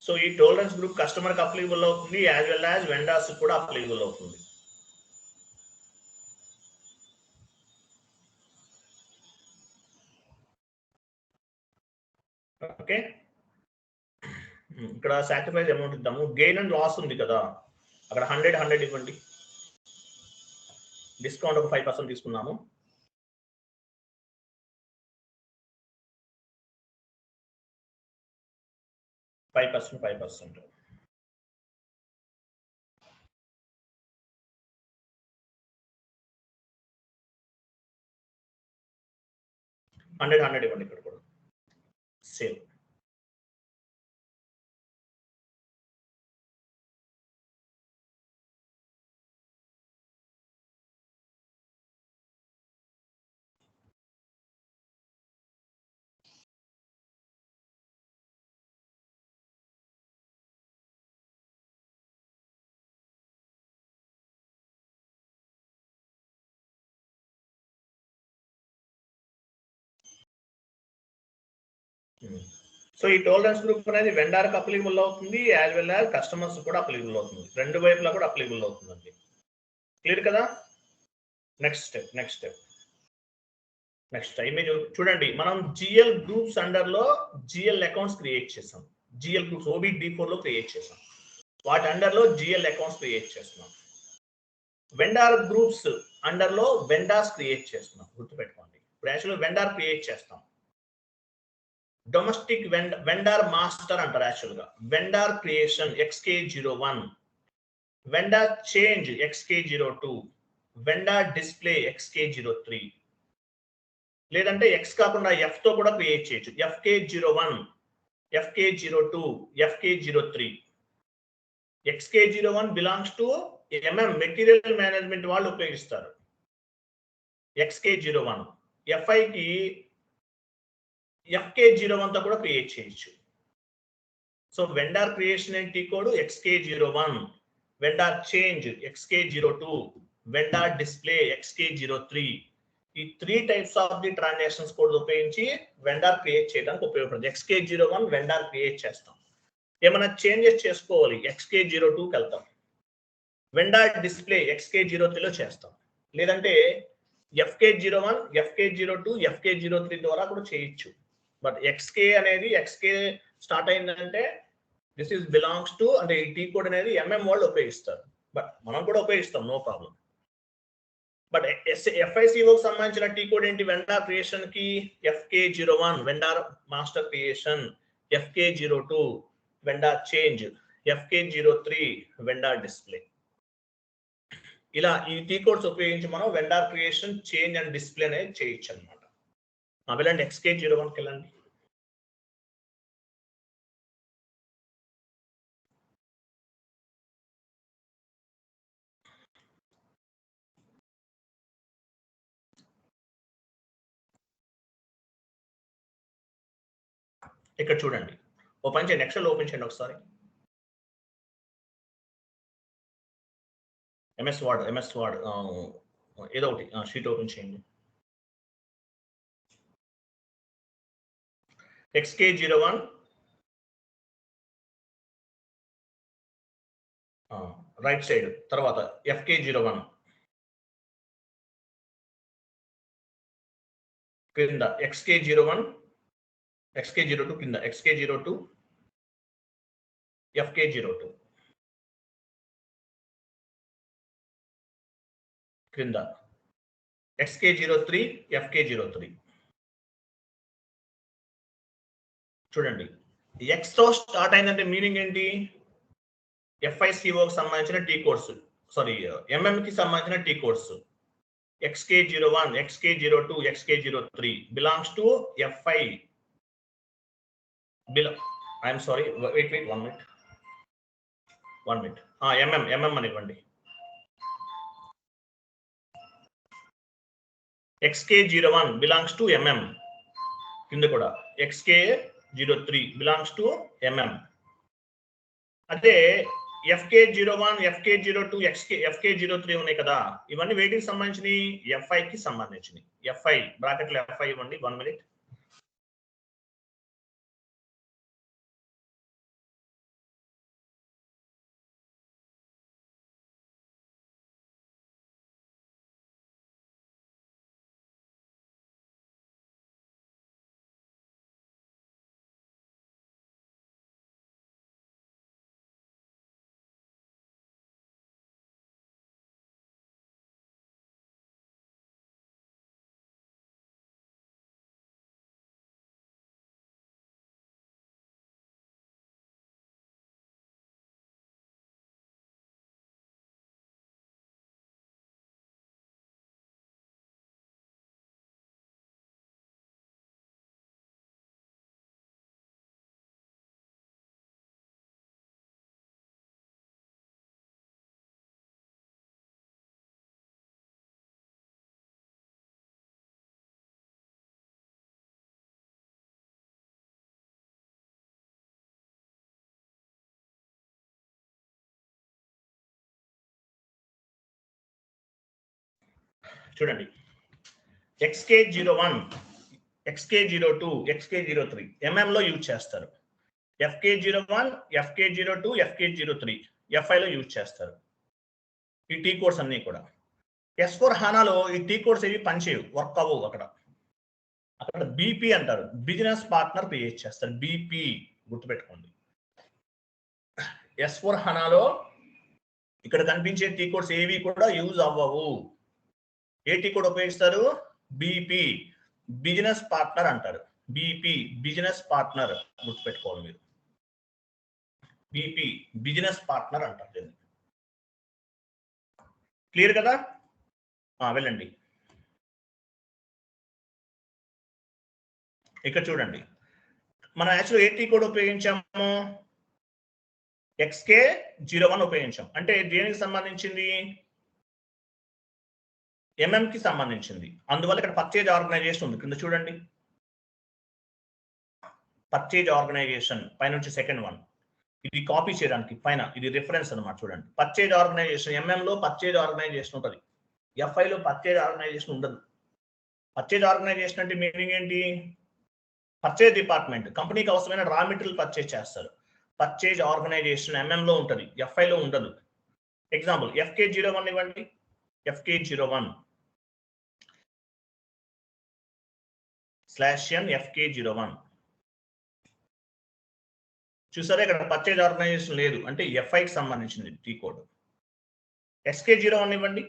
So ఈ టాలరెన్స్ గ్రూప్ కస్టమర్ కి అప్లికబుల్ అవుతుంది, యాజ్ వెల్ యాజ్ వెండర్స్ కూడా అప్లికబుల్ అవుతుంది. ఓకే, ఇక్కడ సాక్రిఫైస్ అమౌంట్ ఇద్దాము. గెయిన్ అండ్ లాస్ ఉంది కదా, అక్కడ 100 ఇవ్వండి. డిస్కౌంట్ ఒక 5% తీసుకున్నాము. Five percent. హండ్రెడ్ ఇవ్వండి ఇక్కడ కూడా. సేమ్. సో ఈ టాలరెన్స్ గ్రూప్ అనేది వెండర్ కి అప్లికబుల్ అవుతుంది, యాజ్ వెల్ యాజ్ కస్టమర్స్ కూడా అప్లికబుల్ అవుతుంది. రెండు వైపులా కూడా అప్లికబుల్ అవుతుందండి. క్లియర్ కదా? నెక్స్ట్ స్టెప్ ఇమేజ్ చూడండి. మనం జిఎల్ గ్రూప్స్ అండర్ లో జిఎల్ అకౌంట్స్ క్రియేట్ చేసాం. జిఎల్ గ్రూప్స్ OB-D4 లో క్రియేట్ చేసాం. వాటి అండర్ లో జిఎల్ అకౌంట్స్ క్రియేట్ చేస్తున్నాం. వెండర్ గ్రూప్స్ అండర్ లో వెండర్స్ క్రియేట్ చేస్తున్నాం. గుర్తుపెట్టుకోండి, ఇప్పుడు యాక్చువల్గా వెండర్ క్రియేట్ చేస్తాం. డొమెస్టిక్ వెండర్ మాస్టర్ అంటారు. యాక్చువల్గా vendor creation XK01, vendor change XK02, vendor display XK03, లేదంటే X కాకుండా F తో కూడా క్రియేట్ చేయొచ్చు. FK01, FK02, FK03. XK01 belongs to material management వాళ్ళు ఉపయోగిస్తారు. XK01 FI కి FK01 తో కూడా క్రియేట్ చేయొచ్చు. సో వెండర్ క్రియేషన్ ఏంటి code XK01, vendor change XK02, vendor display XK03. ఈ 3 types of the transactions code ఉపయోగించి వెండర్ క్రియేట్ చేయడానికి ఉపయోగపడుతుంది. XK01 వెండర్ క్రియేట్ చేస్తాం. ఏమైనా చేంజెస్ చేసుకోవాలి, XK02కి వెళ్తాం. వెండర్ డిస్ప్లే XK03లో చేస్తాం. లేదంటే FK01, FK02, FK03 ద్వారా కూడా చేయొచ్చు. బట్ XK అనేది XK స్టార్ట్ అయిందంటే దిస్ ఈస్ బిలాంగ్స్ టు, అంటే ఈ టీ కోడ్ అనేది వాళ్ళు ఉపయోగిస్తారు. బట్ మనం కూడా ఉపయోగిస్తాం, నో ప్రాబ్లం. బట్ FICOకి సంబంధించిన టీ కోడ్ ఏంటి? వెండర్ క్రియేషన్ కి FK01 vendor master creation, FK02 vendor change, FK03 vendor display. ఇలా ఈ టీ కోడ్స్ ఉపయోగించి మనం vendor creation, change and display అనేది చేయొచ్చు అనమాట. వెళ్ళండి XK01కి వెళ్ళండి. ఇక్కడ చూడండి, ఓపెన్ చేయండి. ఎక్సెల్ ఓపెన్ చేయండి ఒకసారి. MS వర్డ్ ఏదో ఒకటి షీట్ ఓపెన్ చేయండి. XK01 రైట్ సైడ్, తర్వాత FK01 కింద, XK01, XK02 కింద, XK02, FK02 క్రింద, XK03, FK03. చూడండి, X తో స్టార్ట్ అయిందంటే మీనింగ్ ఏంటి? FICOకి సంబంధించిన టీ కోడ్స్, సారీ కి సంబంధించిన T codes. XK01, XK02, XK03 belongs to FI. I'm sorry, wait 1 minute. MM అని ఇవ్వండి. XK01 belongs to MM. కింద కూడా XK03 belongs to MM. అదే FK01, FK02, FK03 ఉన్నాయి కదా, ఇవన్నీ వేటికి సంబంధించినవి? FI కి సంబంధించినవి. FI బ్రాకెట్లో FI ఇవ్వండి. 1 minute. చూడండి, XK01, XK02, XK03 MM లో యూజ్ చేస్తారు. FK01, FK02, FK03 FI లో యూజ్ చేస్తారు. ఈ టీ కోడ్స్ అన్ని కూడా S4 HANAలో ఈ టీ కోడ్స్ ఏవి పనిచేయవు, వర్క్ అవ్వవు. అక్కడ బీపీ అంటారు, బిజినెస్ పార్ట్నర్ క్రియేట్ చేస్తారు. బీపీ గుర్తుపెట్టుకోండి. S4 HANAలో ఇక్కడ కనిపించే టీ కోడ్స్ ఏవి కూడా యూజ్ అవ్వవు. ఏ టీ కోడ్ ఉపయోగిస్తారు? బీపీ, బిజినెస్ పార్ట్నర్ అంటారు. బీపీ బిజినెస్ పార్ట్నర్ గుర్తుపెట్టుకోవాలి మీరు. బీపీ బిజినెస్ పార్ట్నర్ అంటారు. క్లియర్ కదా? వెళ్ళండి. ఇక్కడ చూడండి, మనం యాక్చువల్ ఏ టీ కోడ్ ఉపయోగించాము? XK01 ఉపయోగించాం. అంటే దేనికి సంబంధించింది? MM కి సంబంధించింది. అందువల్ల ఇక్కడ పర్చేజ్ ఆర్గనైజేషన్ ఉంది. కింద చూడండి, పర్చేజ్ ఆర్గనైజేషన్ పైనుంచి సెకండ్ వన్. ఇది కాపీ చేయడానికి పైన ఇది రిఫరెన్స్ అన్నమాట. చూడండి, పర్చేజ్ ఆర్గనైజేషన్ MM లో పర్చేజ్ ఆర్గనైజేషన్ ఉంటుంది. FI లో పర్చేజ్ ఆర్గనైజేషన్ ఉండదు. పర్చేజ్ ఆర్గనైజేషన్ అంటే మీనింగ్ ఏంటి? పర్చేజ్ డిపార్ట్మెంట్ కంపెనీకి అవసరమైన రా మెటీరియల్ పర్చేజ్ చేస్తారు. పర్చేజ్ ఆర్గనైజేషన్ MM లో ఉంటుంది, FI లో ఉండదు. ఎగ్జాంపుల్ FK01 ఇవ్వండి. FK01 /n FK01 చూసారా, ఇక్కడ పర్చేజ్ ఆర్గనైజేషన్ లేదు, అంటే FI కి సంబంధించింది టీ కోడ్. SK01 ఇవ్వండి,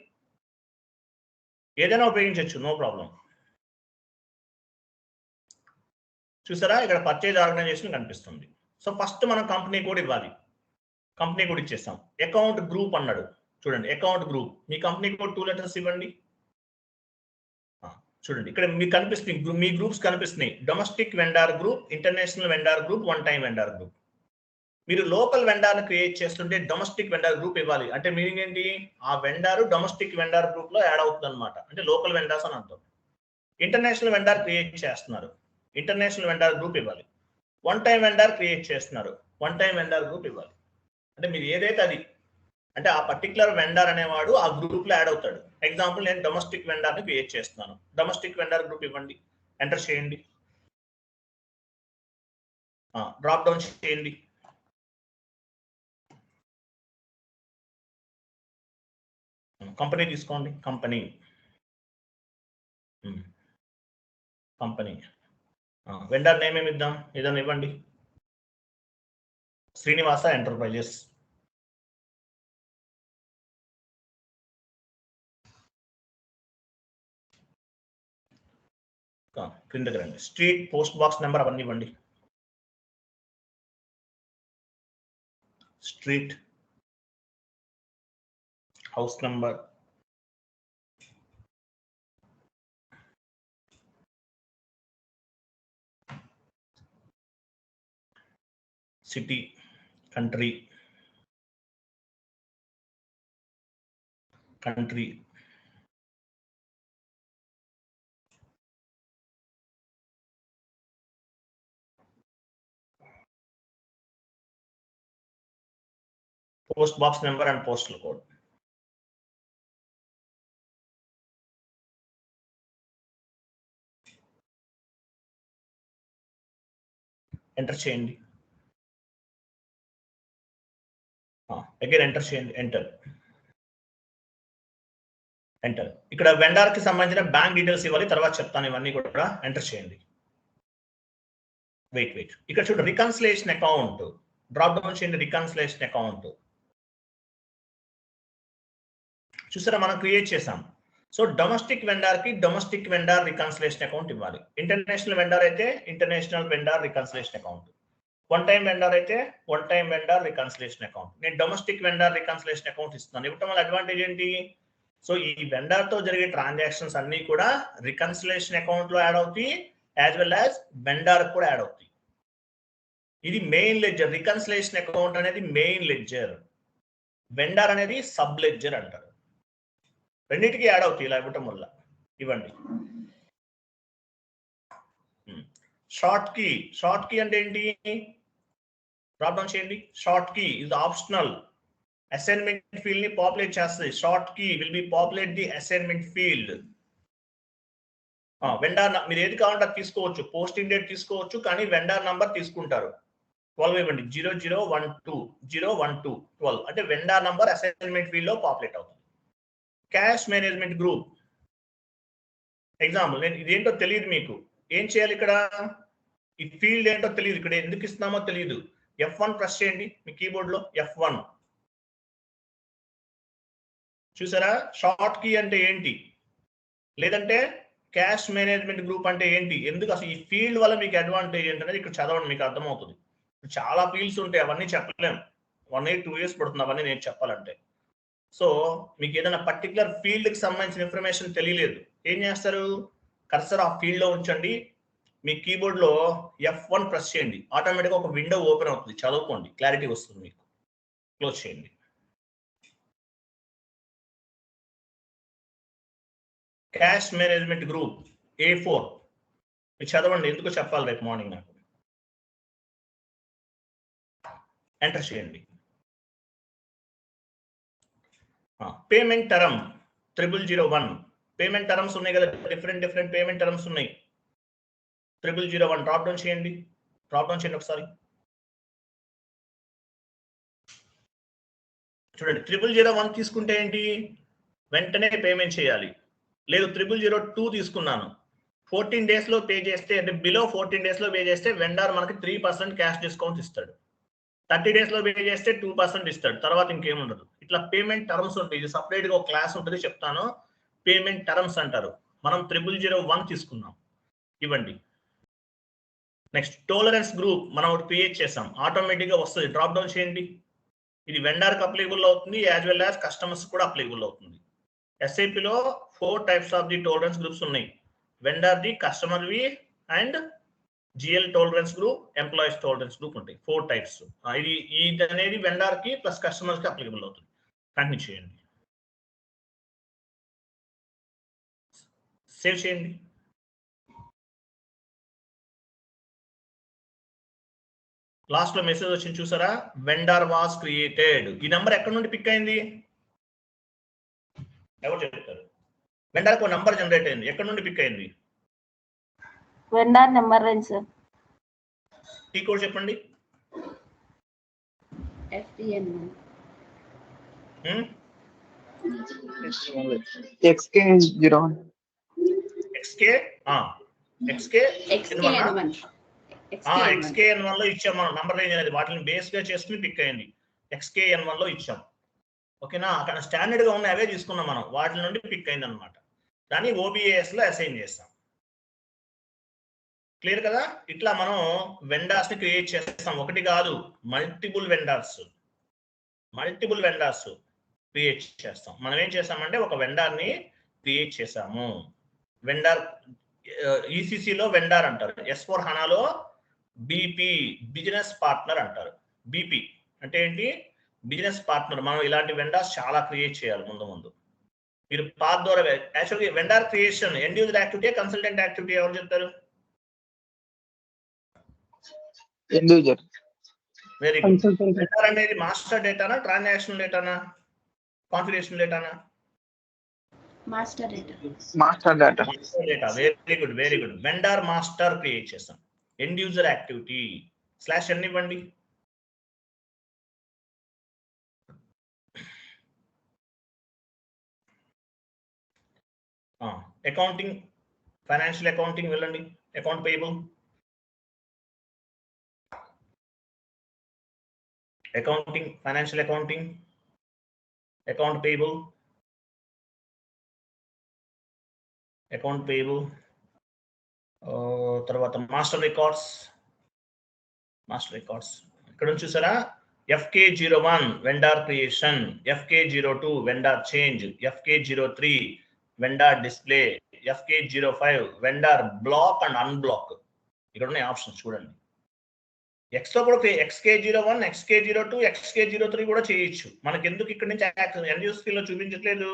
ఏదైనా ఉపయోగించవచ్చు, నో ప్రాబ్లం. చూసారా, ఇక్కడ పర్చేజ్ ఆర్గనైజేషన్ కనిపిస్తుంది. సో ఫస్ట్ మనం కంపెనీ కోడ్ ఇవ్వాలి. కంపెనీ కోడ్ ఇచ్చేస్తాం. అకౌంట్ గ్రూప్ అన్నాడు. చూడండి, అకౌంట్ గ్రూప్. మీ కంపెనీ కోడ్ 2 letters ఇవ్వండి. చూడండి, ఇక్కడ మీకు కనిపిస్తుంది, మీ గ్రూప్స్ కనిపిస్తున్నాయి. Domestic vendor group, international vendor group, one time vendor group. మీరు లోకల్ వెండార్ని క్రియేట్ చేస్తుంటే డొమెస్టిక్ వెండార్ గ్రూప్ ఇవ్వాలి. అంటే మీనింగ్ ఏంటి? ఆ వెండారు డొమెస్టిక్ వెండార్ గ్రూప్ లో యాడ్ అవుతుంది అనమాట. అంటే లోకల్ వెండార్స్ అని అర్థం. ఇంటర్నేషనల్ వెండార్ క్రియేట్ చేస్తున్నారు, ఇంటర్నేషనల్ వెండార్ గ్రూప్ ఇవ్వాలి. వన్ టైం వెండార్ క్రియేట్ చేస్తున్నారు, వన్ టైం వెండార్ గ్రూప్ ఇవ్వాలి. అంటే మీరు ఏదైతే అది, అంటే ఆ పర్టికులర్ వెండార్ అనేవాడు ఆ గ్రూప్ లో యాడ్ అవుతాడు. ఎగ్జాంపుల్, నేను డొమెస్టిక్ వెండార్ ని క్రియేట్ చేస్తున్నాను. డొమెస్టిక్ వెండార్ గ్రూప్ ఇవ్వండి, ఎంటర్ చేయండి, డ్రాప్ డౌన్ చేయండి. కంపెనీ తీసుకోండి, కంపెనీ కంపెనీ వెండర్ నేమ్ ఏమి ఇద్దాం? ఏదైనా ఇవ్వండి. శ్రీనివాస ఎంటర్ప్రైజెస్. క్రిందకి రండి. స్ట్రీట్, పోస్ట్ బాక్స్ నెంబర్ అవన్నీ ఇవ్వండి. Street, house number, city, country, post box number and postal code. Enter చేయండి. అగైన్ ఎంటర్ చేయండి. ఎంటర్. ఇక్కడ వెండర్ కి సంబంధించిన బ్యాంక్ డీటెయిల్స్ ఇవ్వాలి, తర్వాత చెప్తాను. ఇవన్నీ కూడా ఎంటర్ చేయండి. వెయిట్ ఇక్కడ చూడండి, రికన్సిలేషన్ అకౌంట్ డ్రాప్ డౌన్ చేయండి. రికన్సిలేషన్ అకౌంట్ చూసారా, మనం క్రియేట్ చేసాం. సో డొమెస్టిక్ వెండర్ కి డొమెస్టిక్ వెండర్ రికన్సిలేషన్ అకౌంట్ ఇవ్వాలి. ఇంటర్నేషనల్ వెండర్ అయితే international vendor reconciliation account. One time vendor అయితే one time vendor reconciliation account. నేను డొమెస్టిక్ వెండర్ రికన్సిలేషన్ అకౌంట్ ఇస్తున్నాను. ఇవ్వటం వల్ల అడ్వాంటేజ్ ఏంటి? సో ఈ వెండర్ తో జరిగే ట్రాన్సాక్షన్స్ అన్ని కూడా రికన్సిలేషన్ అకౌంట్ లో యాడ్ అవుతాయి, యాజ్ వెల్ యాజ్ వెండర్ కూడా యాడ్ అవుతాయి. ఇది మెయిన్ లెడ్జర్. రికన్సిలేషన్ అకౌంట్ అనేది మెయిన్ లెడ్జర్, వెండర్ అనేది సబ్ లెడ్జర్ అంటారు. రెండింటికి యాడ్ అవుతాయి ఇలా ఇవ్వటం వల్ల. ఇవ్వండి. షార్ట్ కీ అంటే ఏంటి? డ్రాప్ డౌన్ చేయండి. Short key is optional. Assignment field ని పాపులేట్ చేస్తుంది. Short key will be populate the assignment field. Vendor మీరు ఏది కావాలంటే అది తీసుకోవచ్చు. పోస్టింగ్ డేట్ తీసుకోవచ్చు, కానీ వెండర్ నంబర్ తీసుకుంటారు. 12 ఇవ్వండి. 0012 12 అంటే వెండర్ నంబర్ అసైన్మెంట్ ఫీల్డ్ లో పాపులేట్ అవుతుంది. Cash management group example. నేను ఇదేంటో తెలియదు మీకు. ఏం చేయాలి? ఇక్కడ ఈ ఫీల్డ్ ఏంటో తెలియదు, ఇక్కడ ఎందుకు ఇస్తున్నామో తెలియదు. F1 ప్రెస్ చేయండి మీ కీబోర్డ్ లో. F1 చూసారా? షార్ట్ కీ అంటే ఏంటి, లేదంటే క్యాష్ మేనేజ్మెంట్ గ్రూప్ అంటే ఏంటి, ఎందుకు అసలు ఈ ఫీల్డ్ వల్ల మీకు అడ్వాంటేజ్ ఏంటనేది ఇక్కడ చదవండి, మీకు అర్థమవుతుంది. చాలా ఫీల్డ్స్ ఉంటాయి, అవన్నీ చెప్పలేము. 1 year 2 years పడుతుంది అవన్నీ నేను చెప్పాలంటే. సో మీకు ఏదైనా పర్టికులర్ ఫీల్డ్ కి సంబంధించిన ఇన్ఫర్మేషన్ తెలియలేదు, ఏం చేస్తారు? కర్సర్ ఆ ఫీల్డ్ లో ఉంచండి. మీ కీబోర్డ్ లో F1 ప్రెస్ చేయండి. ఆటోమేటిక్ గా ఒక విండో ఓపెన్ అవుతుంది. చదువుకోండి, క్లారిటీ వస్తుంది మీకు. క్లోజ్ చేయండి. క్యాష్ మేనేజ్మెంట్ గ్రూప్ A4 మీరు చదవండి, ఎందుకు చెప్పాలి రేపు మార్నింగ్ నాకు. ఎంటర్ చేయండి. Payment term 0001. పేమెంట్ టర్మ్స్ ఉన్నాయి కదా, డిఫరెంట్ పేమెంట్ టర్మ్స్ ఉన్నాయి. 0001 డ్రాప్ డౌన్ చేయండి. ఒకసారి చూడండి. 0001 తీసుకుంటే ఏంటి? వెంటనే పేమెంట్ చేయాలి. లేదు 0002 తీసుకున్నాను, 14 days లో పే చేస్తే, అంటే బిలో 14 days లో పే చేస్తే వెండర్ మనకి 3% క్యాష్ డిస్కౌంట్ ఇస్తాడు. 30 days లో పే చేస్తే 2% ఇస్తాడు. తర్వాత ఇంకేముండదు. ఇట్లా పేమెంట్ టర్మ్స్ ఉంటాయి. ఇది సపరేట్ గా ఒక క్లాస్ ఉంటుంది, చెప్తాను. పేమెంట్ టర్మ్స్ అంటారు. మనం 0001 తీసుకున్నాం. ఇవ్వండి. నెక్స్ట్ టోలరెన్స్ గ్రూప్ మనం ఒకటి క్రియేట్ చేసాం, ఆటోమేటిక్ గా వస్తుంది. డ్రాప్ డౌన్ చేయండి. ఇది వెండర్ కి అప్లికబుల్ అవుతుంది, యాజ్ వెల్ యాజ్ కస్టమర్స్ కూడా అప్లికబుల్ అవుతుంది. SAP లో 4 types of the tolerance groups ఉన్నాయి. వెండర్ ది, కస్టమర్ వి and GL tolerance group, employees tolerance group ఉంటాయి. 4 types. ఇది అనేది వెండర్ కి ప్లస్ కస్టమర్స్ కి అప్లికబుల్ అవుతుంది. కంటిన్యూ చేయండి. సేవ్ చేయండి. లాస్ట్ లో మెసేజ్ వచ్చింది చూసారా? Vendor was created. ఈ నెంబర్ ఎక్కడి నుండి పిక్ అయింది? ఎవరు చెప్తారు? వెండర్ కు నంబర్ జనరేట్ అయింది, ఎక్కడి నుండి పిక్ అయింది? Vendor number range sir. ఈ కోడ్ చెప్పండి. FTN1 XK01 XKN1 లో ఇచ్చాం మనం నంబర్ రేంజ్ అనేది. వాటిని బేస్ గా చేసుకుని పిక్ అయింది. XKN1 లో ఇచ్చాం. ఓకేనా? అక్కడ స్టాండర్డ్ గా ఉన్న అవే తీసుకున్నాం మనం, వాటి నుండి పిక్ అయింది అనమాట. దాన్ని OBAS లో అసైన్ చేస్తాం. క్లియర్ కదా? ఇట్లా మనం వెండర్స్ ని క్రియేట్ చేస్తాం. ఒకటి కాదు, మల్టిపుల్ వెండర్స్ క్రియేట్ చేస్తాం. మనం ఏం చేస్తామంటే ఒక వెండర్ ని క్రియేట్ చేసాము. వెండర్ ECC లో వెండర్ అంటారు, S/4HANA లో BP బిజినెస్ పార్ట్నర్ అంటారు. BP అంటే ఏంటి? Business partner. మనం ఇలాంటి వెండర్స్ చాలా క్రియేట్ చేయాలి ముందు. మీరు పాత్ ద్వారా యాక్చువల్గా vendor creation end user activity, consultant activity ఎవరు చెప్తారు? End user. Very good. Consultant. Vendor అనేది మాస్టర్ డేటానా, ట్రాన్సాక్షన్ డేటానా, కాన్ఫిగరేషన్ డేటానా? Master data. Master data. Master data. Very good, very good. Vendor master create చేస్తాం. ఎండ్ యూజర్ యాక్టివిటీ స్లాష్ ఎన్ని ఇవ్వండి. Accounting, financial accounting వెళ్ళండి. Account payable, accounting, financial accounting, account payable, account payable. తర్వాత master records, master records ఇక్కడ నుంచి చూసారా? FK01 vendor creation, FK02 vendor change, FK03 vendor display, FK05 vendor block and unblock. ఇక్కడ ఉన్నాయి options చూడండి. X లో కూడా XK01, XK02, XK03 కూడా చేయొచ్చు. మనకి ఎందుకు ఇక్కడ నుంచి NUSP లో చూపించట్లేదు?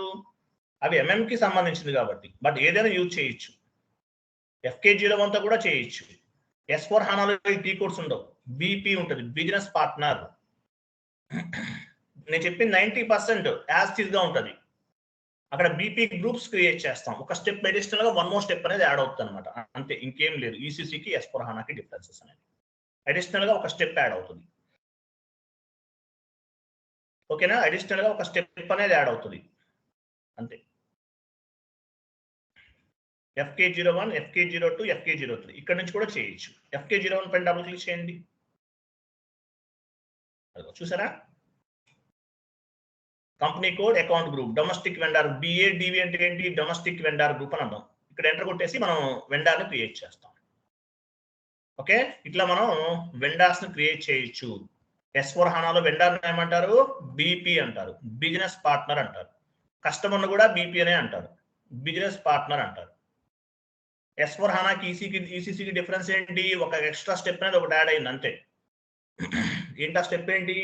అవి MM కి సంబంధించింది కాబట్టి. బట్ ఏదైనా యూజ్ చేయొచ్చు. FK01 తో కూడా చేయొచ్చు. S4 HANAలో టీ కోడ్స్ ఉండవు. BP ఉంటుంది, బిజినెస్ పార్ట్నర్. నేను చెప్పిన 90% యాజ్ గా ఉంటుంది. అక్కడ BP గ్రూప్స్ క్రియేట్ చేస్తాం. ఒక స్టెప్ అడిషనల్ గా వన్ మోర్ స్టెప్ అనేది యాడ్ అవుతుంది అనమాట. అంతే, ఇంకేం లేదు. ECCకి S4 HANAకి డిఫరెన్సెస్ అనేది అడిషనల్ గా ఒక స్టెప్ యాడ్ అవుతుంది. ఓకేనా? అడిషనల్ గా ఒక స్టెప్ అనేది యాడ్ అవుతుంది అంతే. FK01, FK02, FK03 ఇక్కడ నుంచి కూడా చేయొచ్చు. FK01 పైన డబుల్ క్లిక్ చేయండి. చూసారా? Company code, account group, domestic vendor, BADV అంటే ఏంటి? డొమెస్టిక్ వెండర్ గ్రూప్ అని అర్థం. ఇక్కడ ఎంటర్ కొట్టేసి మనం వెండర్ ని క్రియేట్ చేస్తాం. ఓకే, ఇట్లా మనం వెండర్స్ ని క్రియేట్ చేయొచ్చు. S4 HANAలో వెండర్ ఏమంటారు? BP అంటారు, బిజినెస్ పార్ట్నర్ అంటారు. కస్టమర్ కూడా BP అనే అంటారు, బిజినెస్ పార్ట్నర్ అంటారు. S4 HANAకి ECCకి డిఫరెన్స్ ఏంటి? ఒక ఎక్స్ట్రా స్టెప్ అనేది ఒకటి యాడ్ అయింది అంతే. ఏంటా స్టెప్ ఏంటి?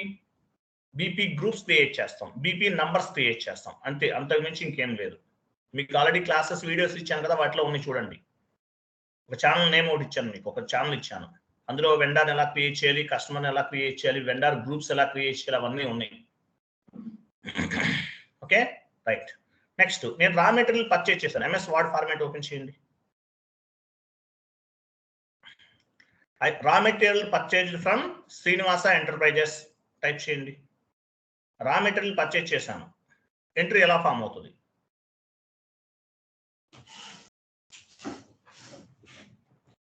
BP గ్రూప్స్ క్రియేట్ చేస్తాం, BP నంబర్స్ క్రియేట్ చేస్తాం అంతే. అంతకు మించి ఇంకేం లేదు. మీకు ఆల్రెడీ క్లాసెస్ వీడియోస్ ఇచ్చాను కదా, వాటిలో ఉన్నాయి చూడండి. ఒక ఛానల్ నేమ్ ఒకటి ఇచ్చాను, మీకు ఒక ఛానల్ ఇచ్చాను. అందులో వెండర్ని ఎలా క్రియేట్ చేయాలి, కస్టమర్ని ఎలా క్రియేట్ చేయాలి, వెండర్ గ్రూప్స్ ఎలా క్రియేట్ చేయాలి, అవన్నీ ఉన్నాయి. Okay, right. నెక్స్ట్, నేను రా మెటీరియల్ పర్చేజ్ చేశాను. MS వర్డ్ ఫార్మాట్ ఓపెన్ చేయండి. Raw material purchase from Srinivasa enterprises type చేయండి. రా మెటీరియల్ పర్చేజ్ చేశాను. ఎంట్రీ ఎలా ఫామ్ అవుతుంది?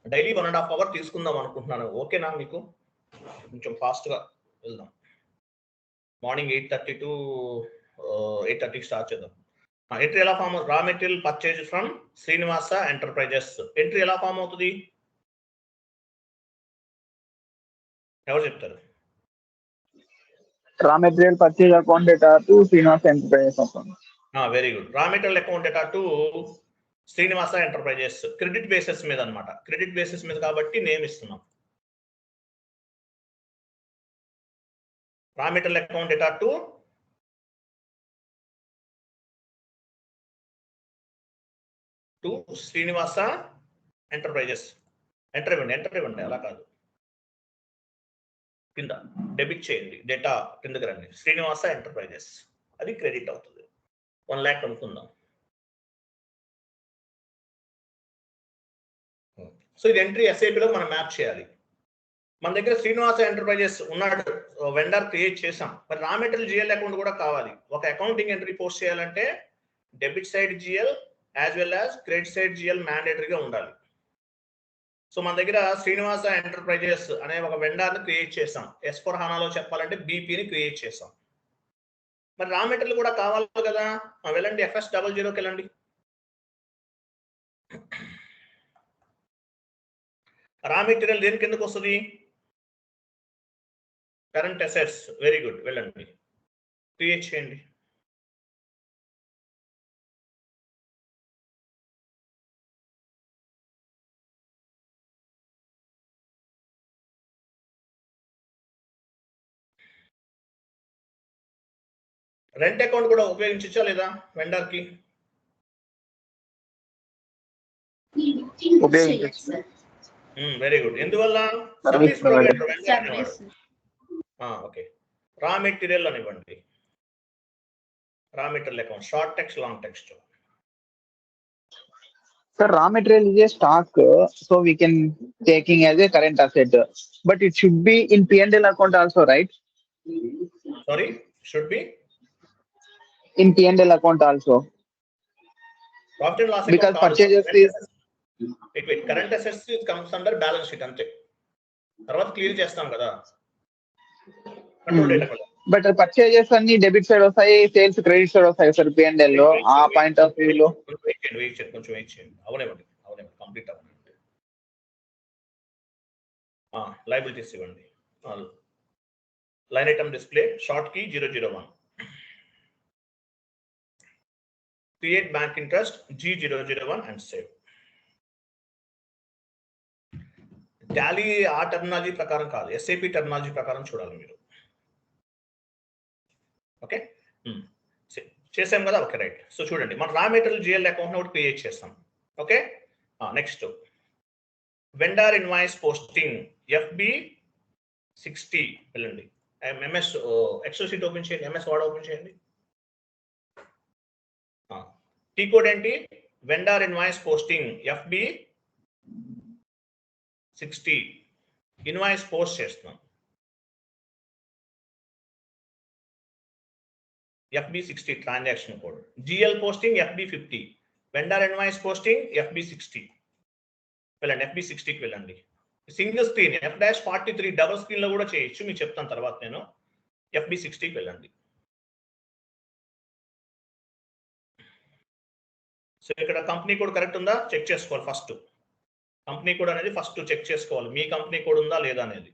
డైలీ 1.5 hours తీసుకుందాం అనుకుంటున్నాను. ఓకేనా మీకు? కొంచెం ఫాస్ట్గా వెళ్దాం. మార్నింగ్ 8:30 to 8:30 స్టార్ట్ చేద్దాం. ఎంట్రీ ఎలా ఫామ్ అవుతుంది? Raw material purchase from Srinivasa enterprises. Entry ఎలా ఫామ్ అవుతుంది? ఎవరు చెప్తారు? Raw material purchase account data to Srinivasa Enterprises account. Very good. రా material account data to Srinivasa enterprises. Credit basis మీద అనమాట. క్రెడిట్ బేసిస్ మీద కాబట్టి నేమ్ ఇస్తున్నాం. రా material account data to Srinivasa enterprises. Enter ఇవ్వండి అలా కాదు, కింద డెబిట్ చేయండి. డేటా కిందకి రండి. శ్రీనివాస ఎంటర్ప్రైజెస్ అది క్రెడిట్ అవుతుంది. 1 lakh అనుకుందాం. సో ఇది ఎంట్రీ SAPలో మనం మ్యాప్ చేయాలి. మన దగ్గర శ్రీనివాస ఎంటర్ప్రైజెస్ ఉన్నాడు, వెండర్ క్రియేట్ చేసాం. మరి రా మెటీరియల్ GL అకౌంట్ కూడా కావాలి. ఒక అకౌంటింగ్ ఎంట్రీ పోస్ట్ చేయాలంటే debit side GL as well as credit side GL మ్యాండేటరీగా ఉండాలి. సో మన దగ్గర శ్రీనివాస ఎంటర్ప్రైజెస్ అనే ఒక వెండర్ని క్రియేట్ చేసాం. S4 HANAలో చెప్పాలంటే BPని క్రియేట్ చేసాం. మరి రా మెటీరియల్ కూడా కావాలి కదా. వెళ్ళండి FS00కి వెళ్ళండి. రా మెటీరియల్ దేని కిందకు వస్తుంది? Current assets. వెరీ గుడ్, వెళ్ళండి క్రియేట్ చేయండి. రెంట్ అకౌంట్ కూడా ఉపయోగించచ్చా లేదా వెండర్ కి? Very good. ఎందువల్ల? Service provider. Okay, raw material అనివ్వండి. Raw material account, short text, long text. Sir, raw material is a stock, so we can taking as a current asset, but it should be in P&L account also, right? Sorry, should be In P&L account also, profit and loss because account. purchases is Wait, current assets comes under balance sheet అంతే. తర్వాత clear చేస్తాం కదా control data కూడా. but purchases అన్ని debit side వస్తాయి, sales credit side వస్తాయి sir P&L లో. ఆ పాయింట్ ఆఫ్ వ్యూ లో కొంచెం వెయిట్ చేయండి. అవనేవ్వండి కంప్లీట్ అవ్వండి. లైబిలిటీస్ ఇవ్వండి. Line item display short key 001, create bank interest G001 and save. Tally ఆ టెర్మినాలజీ ప్రకారం కాదు, SAP టెర్మినాలజీ ప్రకారం చూడాలి మీరు. ఓకే, చేసాం కదా. Okay, right. సో చూడండి, మన రా మెటీరియల్ GL అకౌంట్ ఒకటి క్రియేట్ చేస్తాం. Okay, next vendor invoice posting FB60 వెళ్ళండి. MS ఎక్సెల్ షీట్ ఓపెన్ చేయండి, MS వర్డ్ ఓపెన్ చేయండి. టీ కోడ్ ఏంటి? Vendor invoice posting FB60 invoice post చేస్తున్నాం. FB60 transaction code. GL posting FB50, vendor invoice posting FB60. వెళ్ళండి, FB60కి వెళ్ళండి. Single screen F-43 double screen లో కూడా చేయొచ్చు, మీకు చెప్తాను తర్వాత నేను. FB60కి వెళ్ళండి. సో ఇక్కడ కంపెనీ కోడ్ కరెక్ట్ ఉందా చెక్ చేసుకోవాలి. ఫస్ట్ కంపెనీ కోడ్ అనేది ఫస్ట్ చెక్ చేసుకోవాలి, మీ కంపెనీ కోడ్ ఉందా లేదా అనేది.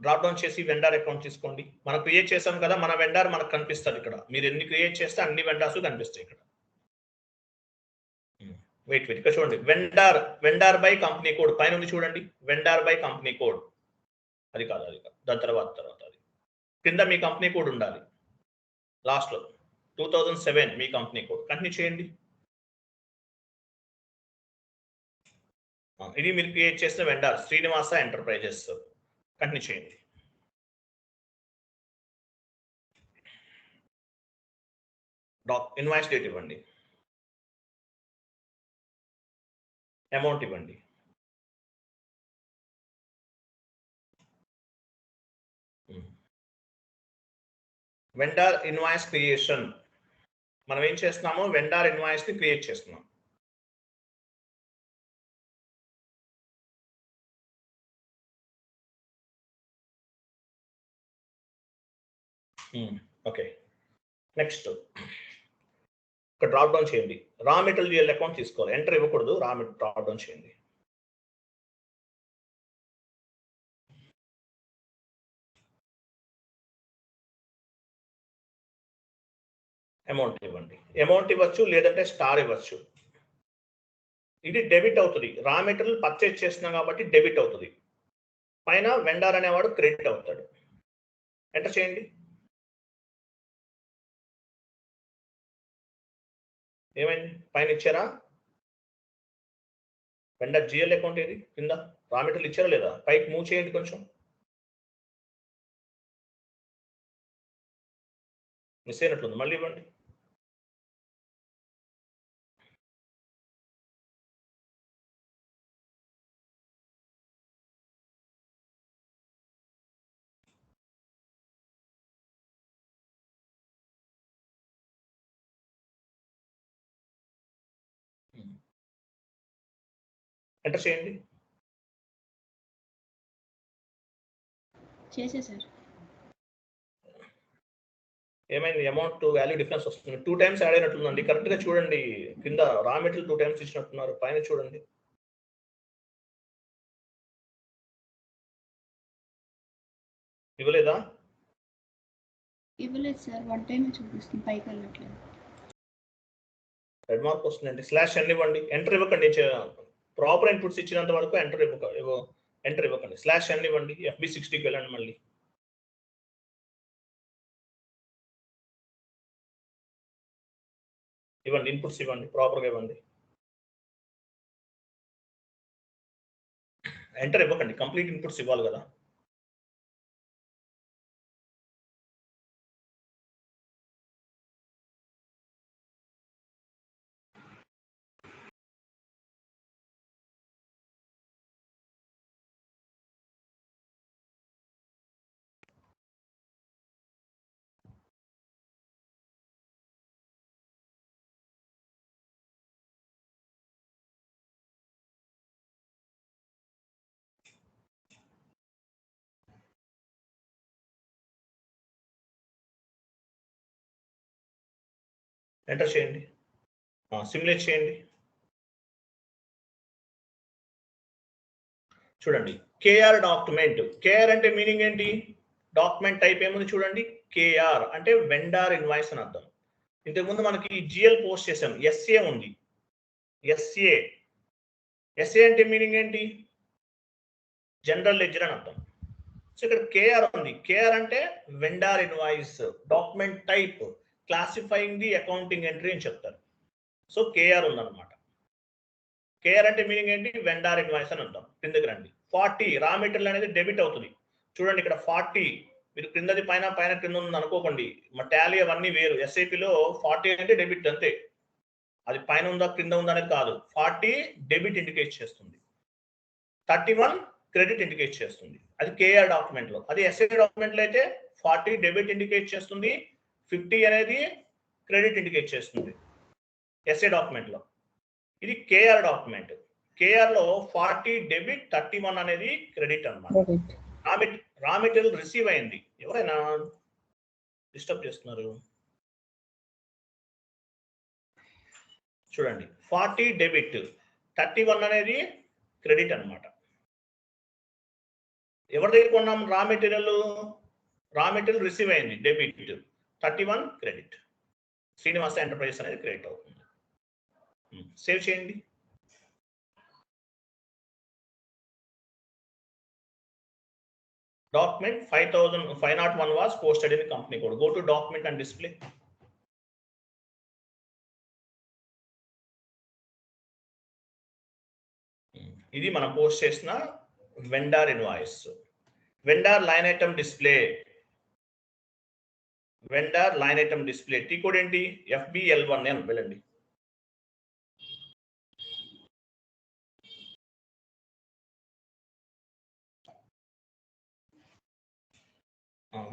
డ్రాప్ డౌన్ చేసి వెండర్ అకౌంట్ తీసుకోండి. మనం క్రియేట్ చేసాం కదా, మన వెండర్ మనకు కనిపిస్తుంది ఇక్కడ. మీరు ఎన్ని క్రియేట్ చేస్తే అన్ని వెండర్స్ కనిపిస్తాయి ఇక్కడ. వెయిట్ ఇక్కడ చూడండి, వెండర్ బై కంపెనీ కోడ్ పైన ఉంది చూడండి. వెండర్ బై కంపెనీ కోడ్, అది కాదు. దాని తర్వాత అది కింద మీ కంపెనీ కోడ్ ఉండాలి. లాస్ట్ లో 2007 మీ కంపెనీ కోడ్. కంటిన్యూ చేయండి. ఇది మీరు క్రియేట్ చేసిన వెండర్ శ్రీనివాస ఎంటర్ప్రైజెస్. కంటిన్యూ చేయండి. ఇన్వాయిస్ డేట్ ఇవ్వండి, అమౌంట్ ఇవ్వండి. వెండర్ ఇన్వాయిస్ క్రియేషన్, మనం ఏం చేస్తున్నాము? వెండర్ ఇన్వాయిస్ ని క్రియేట్ చేస్తున్నాం. ఓకే, నెక్స్ట్ ఇక్కడ డ్రాప్ డౌన్ చేయండి. రా మెటీరియల్ అకౌంట్ తీసుకోవాలి, ఎంటర్ ఇవ్వకూడదు. డ్రాప్ డౌన్ చేయండి. అమౌంట్ ఇవ్వండి. అమౌంట్ ఇవ్వచ్చు, లేదంటే స్టార్ ఇవ్వచ్చు. ఇది డెబిట్ అవుతుంది. రా మెటీరియల్ పర్చేజ్ చేస్తున్నాం కాబట్టి డెబిట్ అవుతుంది. పైన వెండర్ అనేవాడు క్రెడిట్ అవుతాడు. ఎంటర్ చేయండి. ఏమైంది? పైన ఇచ్చారా? వెండర్ GL అకౌంట్ ఏది? కింద రా మెటీరియల్ ఇచ్చారా లేదా? పైకి మూవ్ చేయండి కొంచెం. మిస్ అయినట్లుంది, మళ్ళీ ఇవ్వండి. ఎంటర్ చేయండి. చేసేసారు. ఏమైంది? అమౌంట్ వాల్యూ డిఫరెన్స్ వస్తుంది. 2 టైమ్స్ యాడ్ అయినట్లుందండి. కరెక్ట్ గా చూడండి. కింద రా మెటీరియల్ 2 టైమ్స్ ఇచ్చినట్టున్నారు. పైన చూడండి. ఇవ్వలేదా? ఇవ్వలేదు సార్, 1 టైం చూపిస్తుంది, పైకి వెళ్ళట్లేదు. రెడ్ మార్క్ వస్తుందండి. స్లాష్ అన్ని ఇవ్వండి. ఎంటర్ ఇవ్వకండి. ప్రాపర్ ఇన్పుట్స్ ఇచ్చినంత వరకు ఎంటర్ ఇవ్వకండి. స్లాష్ అన్ని ఇవ్వండి. FB60కి వెళ్ళండి. మళ్ళీ ఇవ్వండి, ఇన్పుట్స్ ఇవ్వండి, ప్రాపర్గా ఇవ్వండి. ఎంటర్ ఇవ్వకండి, కంప్లీట్ ఇన్పుట్స్ ఇవ్వాలి కదా. ఎంటర్ చేయండి, సిమ్యులేట్ చేయండి. చూడండి కేఆర్ డాక్యుమెంట్. కేఆర్ అంటే మీనింగ్ ఏంటి? డాక్యుమెంట్ టైప్ ఏముంది చూడండి, కేఆర్ అంటే వెండార్ ఇన్వాయిస్ అని అర్థం. ఇంతకుముందు మనకి జిఎల్ పోస్ట్ చేసాం, ఎస్ఏ ఉంది. ఎస్ఏ ఎస్ఏ అంటే మీనింగ్ ఏంటి? జనరల్ లెడ్జర్ అని అర్థం. సో ఇక్కడ కేఆర్ ఉంది. కేఆర్ అంటే vendor invoice, document type, classifying the accounting entry అని చెప్తారు. సో కేఆర్ ఉందన్నమాట. కేఆర్ అంటే మీనింగ్ ఏంటి? వెండార్ ఇన్వాయిస్ అని అర్థం. కిందకి రండి. 40 రా మెటీరియల్ అనేది డెబిట్ అవుతుంది. చూడండి ఇక్కడ 40, మీరు క్రిందది పైన, పైన కింద ఉంది అనుకోకండి, మా టాలీ అవన్నీ వేరు. ఎస్ఐపిలో 40 అంటే డెబిట్ అంతే, అది పైన ఉందా క్రింద ఉందా అనేది కాదు. 40 డెబిట్ ఇండికేట్ చేస్తుంది, 31 క్రెడిట్ ఇండికేట్ చేస్తుంది. అది కేఆర్ డాక్యుమెంట్ లో. అది ఎస్ఐ డాక్యుమెంట్ లో అయితే 40 డెబిట్ ఇండికేట్ చేస్తుంది, 50 అనేది క్రెడిట్ ఇండికేట్ చేస్తుంది ఎస్ఐ డాక్యుమెంట్ లో. ఇది కేఆర్ డాక్యుమెంట్. కేఆర్ లో 40 డెబిట్, 31 అనేది క్రెడిట్ అన్నమాట. రా మెటీరియల్ రిసీవ్ అయింది. ఎవరైనా డిస్టర్బ్ చేస్తున్నారు? చూడండి 40 డెబిట్, 31 అనేది క్రెడిట్ అన్నమాట. ఎవరి దగ్గర కొన్నాం raw material? Raw material receive అయింది డెబిట్, 31 క్రెడిట్. శ్రీనివాస ఎంటర్ప్రైజెస్ అనేది క్రెడిట్ అవుతుంది. సేవ్ చేయండి. Document 501 was posted in the company code. Go to document and display. ఇది మనం పోస్ట్ చేసిన vendor invoice. Vendor line item display. Vendor line item display T code ఏంటి? FBL1N. వెళ్ళండి.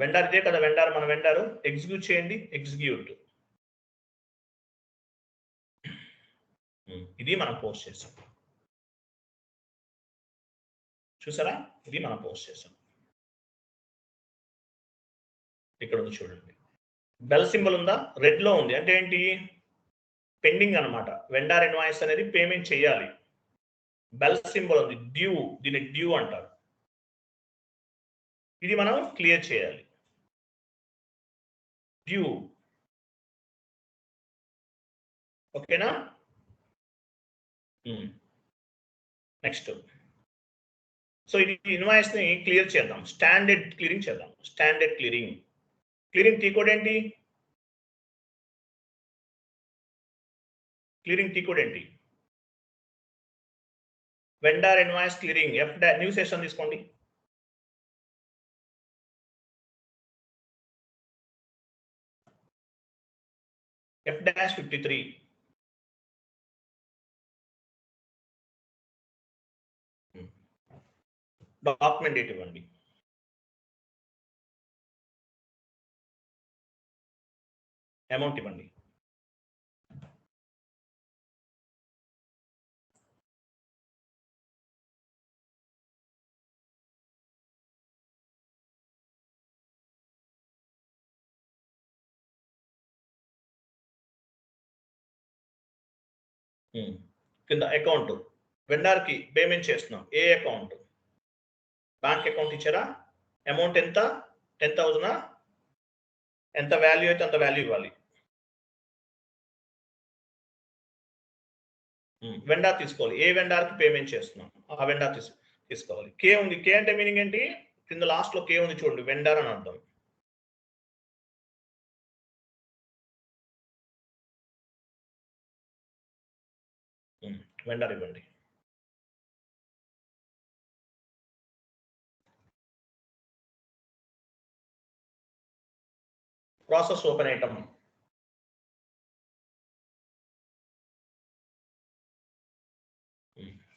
Vendor ఇదే కదా వెండార్, మన వెండారు. ఎగ్జిక్యూట్ చేయండి. ఎగ్జిక్యూట్. ఇది మనం పోస్ట్ చేసాం. చూసారా? ఇది మనం పోస్ట్ చేసాం. ఇక్కడ ఉంది చూడండి, బెల్ సింబల్ ఉందా? రెడ్ లో ఉంది. అంటే ఏంటి? పెండింగ్ అన్నమాట. వెండార్ ఇన్వాయిస్ అనేది పేమెంట్ చేయాలి. బెల్ సింబల్ ఉంది, డ్యూ. దీన్ని డ్యూ అంటారు. ఇది మనం క్లియర్ చేయాలి. డ్యూ. ఓకేనా? నెక్స్ట్. సో ఇది ఇన్వాయిస్ ని క్లియర్ చేద్దాం. స్టాండర్డ్ క్లియరింగ్ చేద్దాం. Standard clearing. Clearing T code ఏంటి? క్లియరింగ్ టీ కోడ్ ఏంటి? Vendor invoice clearing. New session తీసుకోండి. F-53. డాక్యుమెంట్ డేట్ ఇవ్వండి. అమౌంట్ ఇవ్వండి. కింద అకౌంట్. వెండార్ కి పేమెంట్ చేస్తున్నాం. ఏ అకౌంట్? బ్యాంక్ అకౌంట్ ఇచ్చారా? అమౌంట్ ఎంత? 10,000. ఎంత వాల్యూ అయితే అంత వాల్యూ ఇవ్వాలి. వెండార్ తీసుకోవాలి. ఏ వెండార్ కి పేమెంట్ చేస్తున్నాం ఆ వెండార్ తీసుకోవాలి. కే ఉంది. కే అంటే మీనింగ్ ఏంటి? కింద లాస్ట్ లో కే ఉంది చూడండి, వెండార్ అని అర్థం. వెండార్ ఇవ్వండి. Process open item.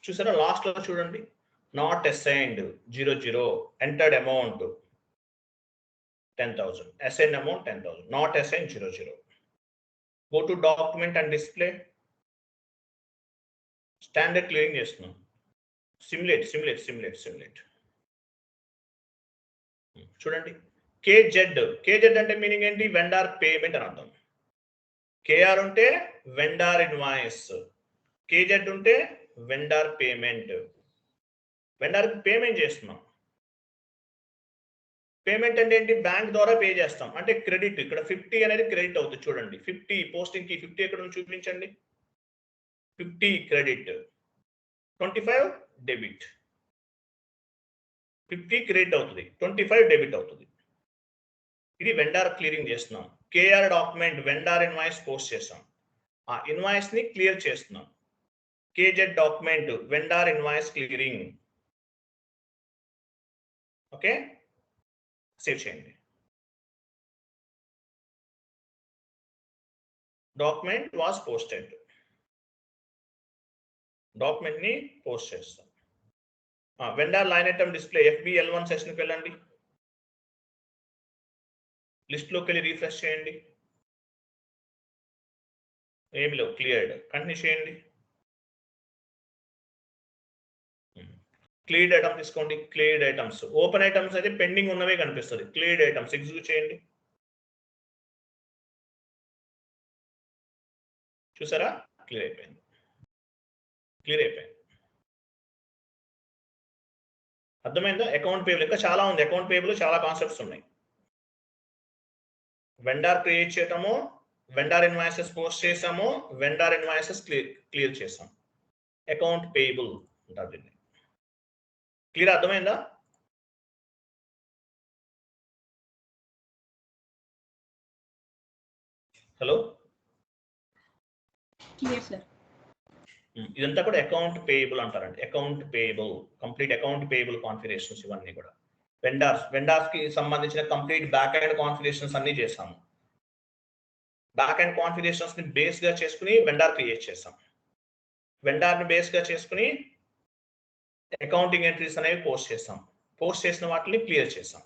చూసారా లాస్ట్ లో చూడండి, not assigned 00, entered amount 10,000, assigned amount 10,000, not assigned 00. Go to document and display, standard clearing చేస్తున్నాం. సిమ్యులేట్ చూడండి. కేజెడ్ అంటే మీనింగ్ ఏంటి? వెండార్ పేమెంట్ అని అర్థం. కేఆర్ ఉంటే వెండార్ ఇన్వాయిస్, కేజెడ్ ఉంటే వెండార్ పేమెంట్. వెండార్ పేమెంట్ చేస్తున్నాం. పేమెంట్ అంటే ఏంటి? బ్యాంక్ ద్వారా పే చేస్తాం. అంటే క్రెడిట్. ఇక్కడ 50 అనేది క్రెడిట్ అవుతుంది. చూడండి 50 పోస్టింగ్ కి 50 ఎక్కడ చూపించండి. 50 క్రెడిట్, 25 డెబిట్. 50 క్రెడిట్ అవుతుంది, 25 డెబిట్ అవుతుంది. ఇది వెండార్ క్లియరింగ్ చేస్తున్నాం. KR document vendor invoice post చేస్తాం, ఆ ఇన్వాయిస్ ని క్లియర్ చేస్తున్నాం. KZ document vendor invoice clearing. Okay, save చేయండి. డాక్యుమెంట్ వాస్ పోస్టెడ్, డాక్యుమెంట్ ని పోస్ట్ చేస్తాం. Vendor line item display FBL1 సెషన్కి వెళ్ళండి. లిస్ట్ లోకి వెళ్ళి రీఫ్రెష్ చేయండి. ఏమి లేవు, క్లియర్డ్. కంటిన్యూ చేయండి. క్లియర్డ్ ఐటమ్ తీసుకోండి. క్లియర్డ్ ఐటమ్స్, ఓపెన్ ఐటమ్స్ అయితే పెండింగ్ ఉన్నవే కనిపిస్తుంది. క్లియర్డ్ ఐటమ్స్ ఎగ్జిక్యూట్ చేయండి. చూసారా, క్లియర్ అయిపోయింది. అర్థమైందా? అకౌంట్ పేబుల్ ఇంకా చాలా ఉంది. అకౌంట్ పేబుల్ చాలా కాన్సెప్ట్స్ ఉన్నాయి. వెండార్ క్రియేట్ చేయటము, వెండార్ ఇన్వాయిసెస్ పోస్ట్ చేసాము, వెండార్ ఇన్వాయిసెస్ క్లియర్ చేసాం. అకౌంట్ పేబుల్ అంటారు దీన్ని. క్లియర్? అర్థమైందా? Hello, clear sir. ఇదంతా కూడా అకౌంట్ పేయబుల్ అంటారండి. Account payable, complete account payable configurations ఇవన్నీ కూడా. వెండార్స్ కి సంబంధించిన కంప్లీట్ బ్యాక్ ఎండ్ కాన్ఫిగరేషన్స్ అన్ని చేసాము. బ్యాక్ ఎండ్ కాన్ఫిగరేషన్స్ ని బేస్ గా చేసుకుని వెండార్ క్రియేట్ చేసాం. వెండార్ ని బేస్ గా చేసుకుని అకౌంటింగ్ ఎంట్రీస్ అనేవి పోస్ట్ చేసాం. పోస్ట్ చేసిన వాటిని క్లియర్ చేసాం.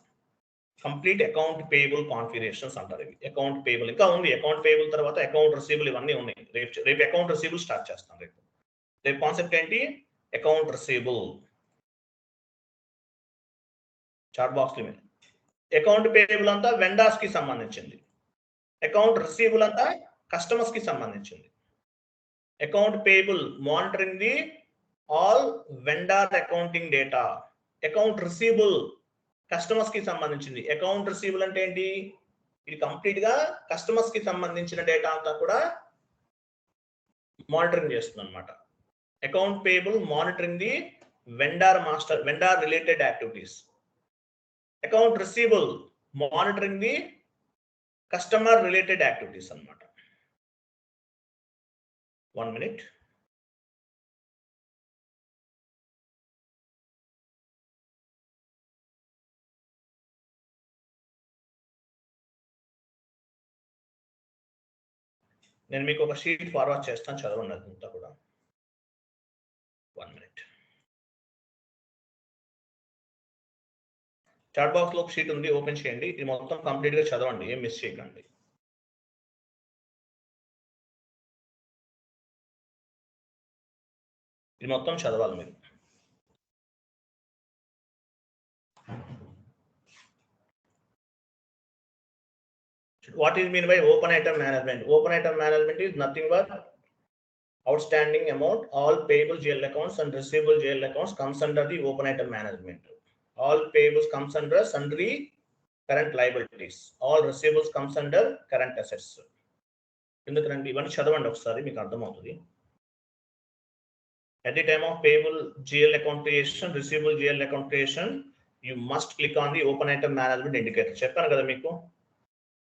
కంప్లీట్ అకౌంట్ పేయబుల్ కాన్ఫిగరేషన్స్ అంటారు ఇవి. అకౌంట్ పేయబుల్ ఇంకా ఉంది. అకౌంట్ పేయబుల్ తర్వాత అకౌంట్ రిసీబుల్ ఇవన్నీ ఉన్నాయి. రేపు అకౌంట్ రిసీబుల్ స్టార్ట్ చేస్తాం. రేపు కాన్సెప్ట్ ఏంటి? అకౌంట్ రిసీబుల్. చాట్ బాక్స్ లో అకౌంట్ పేయబుల్ అంతా వెండార్స్ కి సంబంధించింది. అకౌంట్ రిసీబుల్ అంతా కస్టమర్స్ కి సంబంధించింది. Account payable monitoring the all vendor accounting data. Account రిసీబుల్ customers కి సంబంధించింది. అకౌంట్ రిసీబుల్ అంటే ఏంటి? ఇది కంప్లీట్ గా కస్టమర్స్ కి సంబంధించిన డేటా అంతా కూడా మానిటరింగ్ చేస్తుంది అనమాట. Account payable monitoring the vendor related activities. Account రిసీబుల్ monitoring the customer related activities అన్నమాట. 1 minute. నేను మీకు ఒక షీట్ ఫార్వర్డ్ చేస్తాను, చదవండి అదంతా కూడా. 1 minute. చాట్ బాక్స్ లో ఒక షీట్ ఉంది, ఓపెన్ చేయండి. ఇది మొత్తం కంప్లీట్ గా చదవండి, ఏం మిస్ చేయకండి. ఇది మొత్తం చదవాలి మీరు. What is mean by open item management? Open item management is nothing but outstanding amount, all payable GL accounts and receivable GL accounts comes under the open item management. All payables comes under sundry current liabilities. All receivables comes under current assets. ఎందుకంటే ఇవన్నీ చదవండి ఒకసారి, మీకు అర్థమవుతుంది. At the time of payable GL account creation, receivable GL account creation, you must click on the open item management indicator. చెప్పాను కదా మీకు.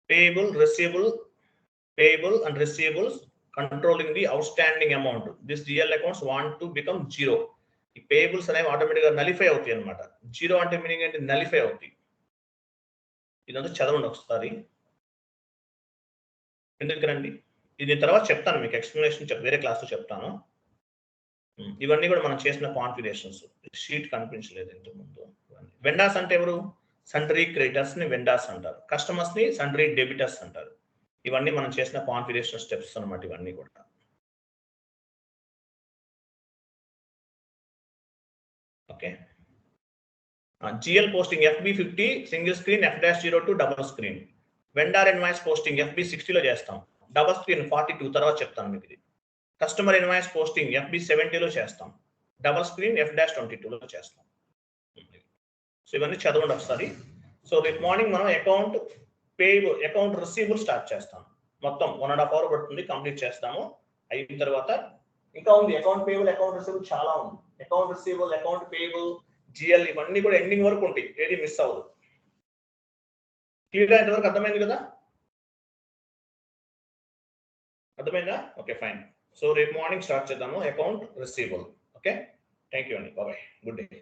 Payable and receivables controlling the outstanding amount. This GL accounts want to become zero. ఈ payables అనేవి automatic గా nullify అవుతాయి అనమాట. Zero అంటే meaning ఏంటి? నలిఫై అవుతాయి. ఇదంతా చదవండి ఒకసారి. ఎందుకండి ఇది తర్వాత చెప్తాను మీకు ఎక్స్ప్లెనేషన్ వేరే క్లాస్లో చెప్తాను. ఇవన్నీ కూడా మనం చేసిన కాన్ఫిగరేషన్స్. షీట్ కనిపించలేదు ఇంతకుముందు. వెండార్స్ అంటే ఎవరు? సండ్రీ క్రెడిటర్స్ ని వెండార్స్ అంటారు, కస్టమర్స్ ని సండ్రీ డెబిటర్స్ అంటారు. ఇవన్నీ మనం చేసిన కాన్ఫిగరేషన్ స్టెప్స్ అన్నమాట ఇవన్నీ కూడా. Okay, GL posting FB50 single screen, F-02 double screen. Vendor invoice posting FB60లో చేస్తాం, డబుల్ స్క్రీన్ 42 తర్వాత చెప్తాను మీకు ఇది. కస్టమర్ ఇన్వాయిస్ పోస్టింగ్ FB70లో చేస్తాం, డబుల్ స్క్రీన్ F-22లో చేస్తాం. సో ఇవన్నీ చదవండి ఒకసారి. సో రేపు మార్నింగ్ మనం account payable, account receivable start చేస్తాం. మొత్తం 1.5 hour పడుతుంది, కంప్లీట్ చేస్తాము. అయిన తర్వాత ఇంకా ఉంది అకౌంట్ పేయబుల్, అకౌంట్ రిసీవబుల్ చాలా ఉంది. Account receivable, account payable, GL ఇవన్నీ కూడా ఎండింగ్ వరకు ఉంటాయి, ఏది మిస్ అవ్వదు. క్లియర్ అయిన వరకు అర్థమైంది కదా? అర్థమైందా? Okay fine. సో రేపు మార్నింగ్ స్టార్ట్ చేద్దాము account receivable. Okay, thank you అండి, బాయ్, గుడ్ డే.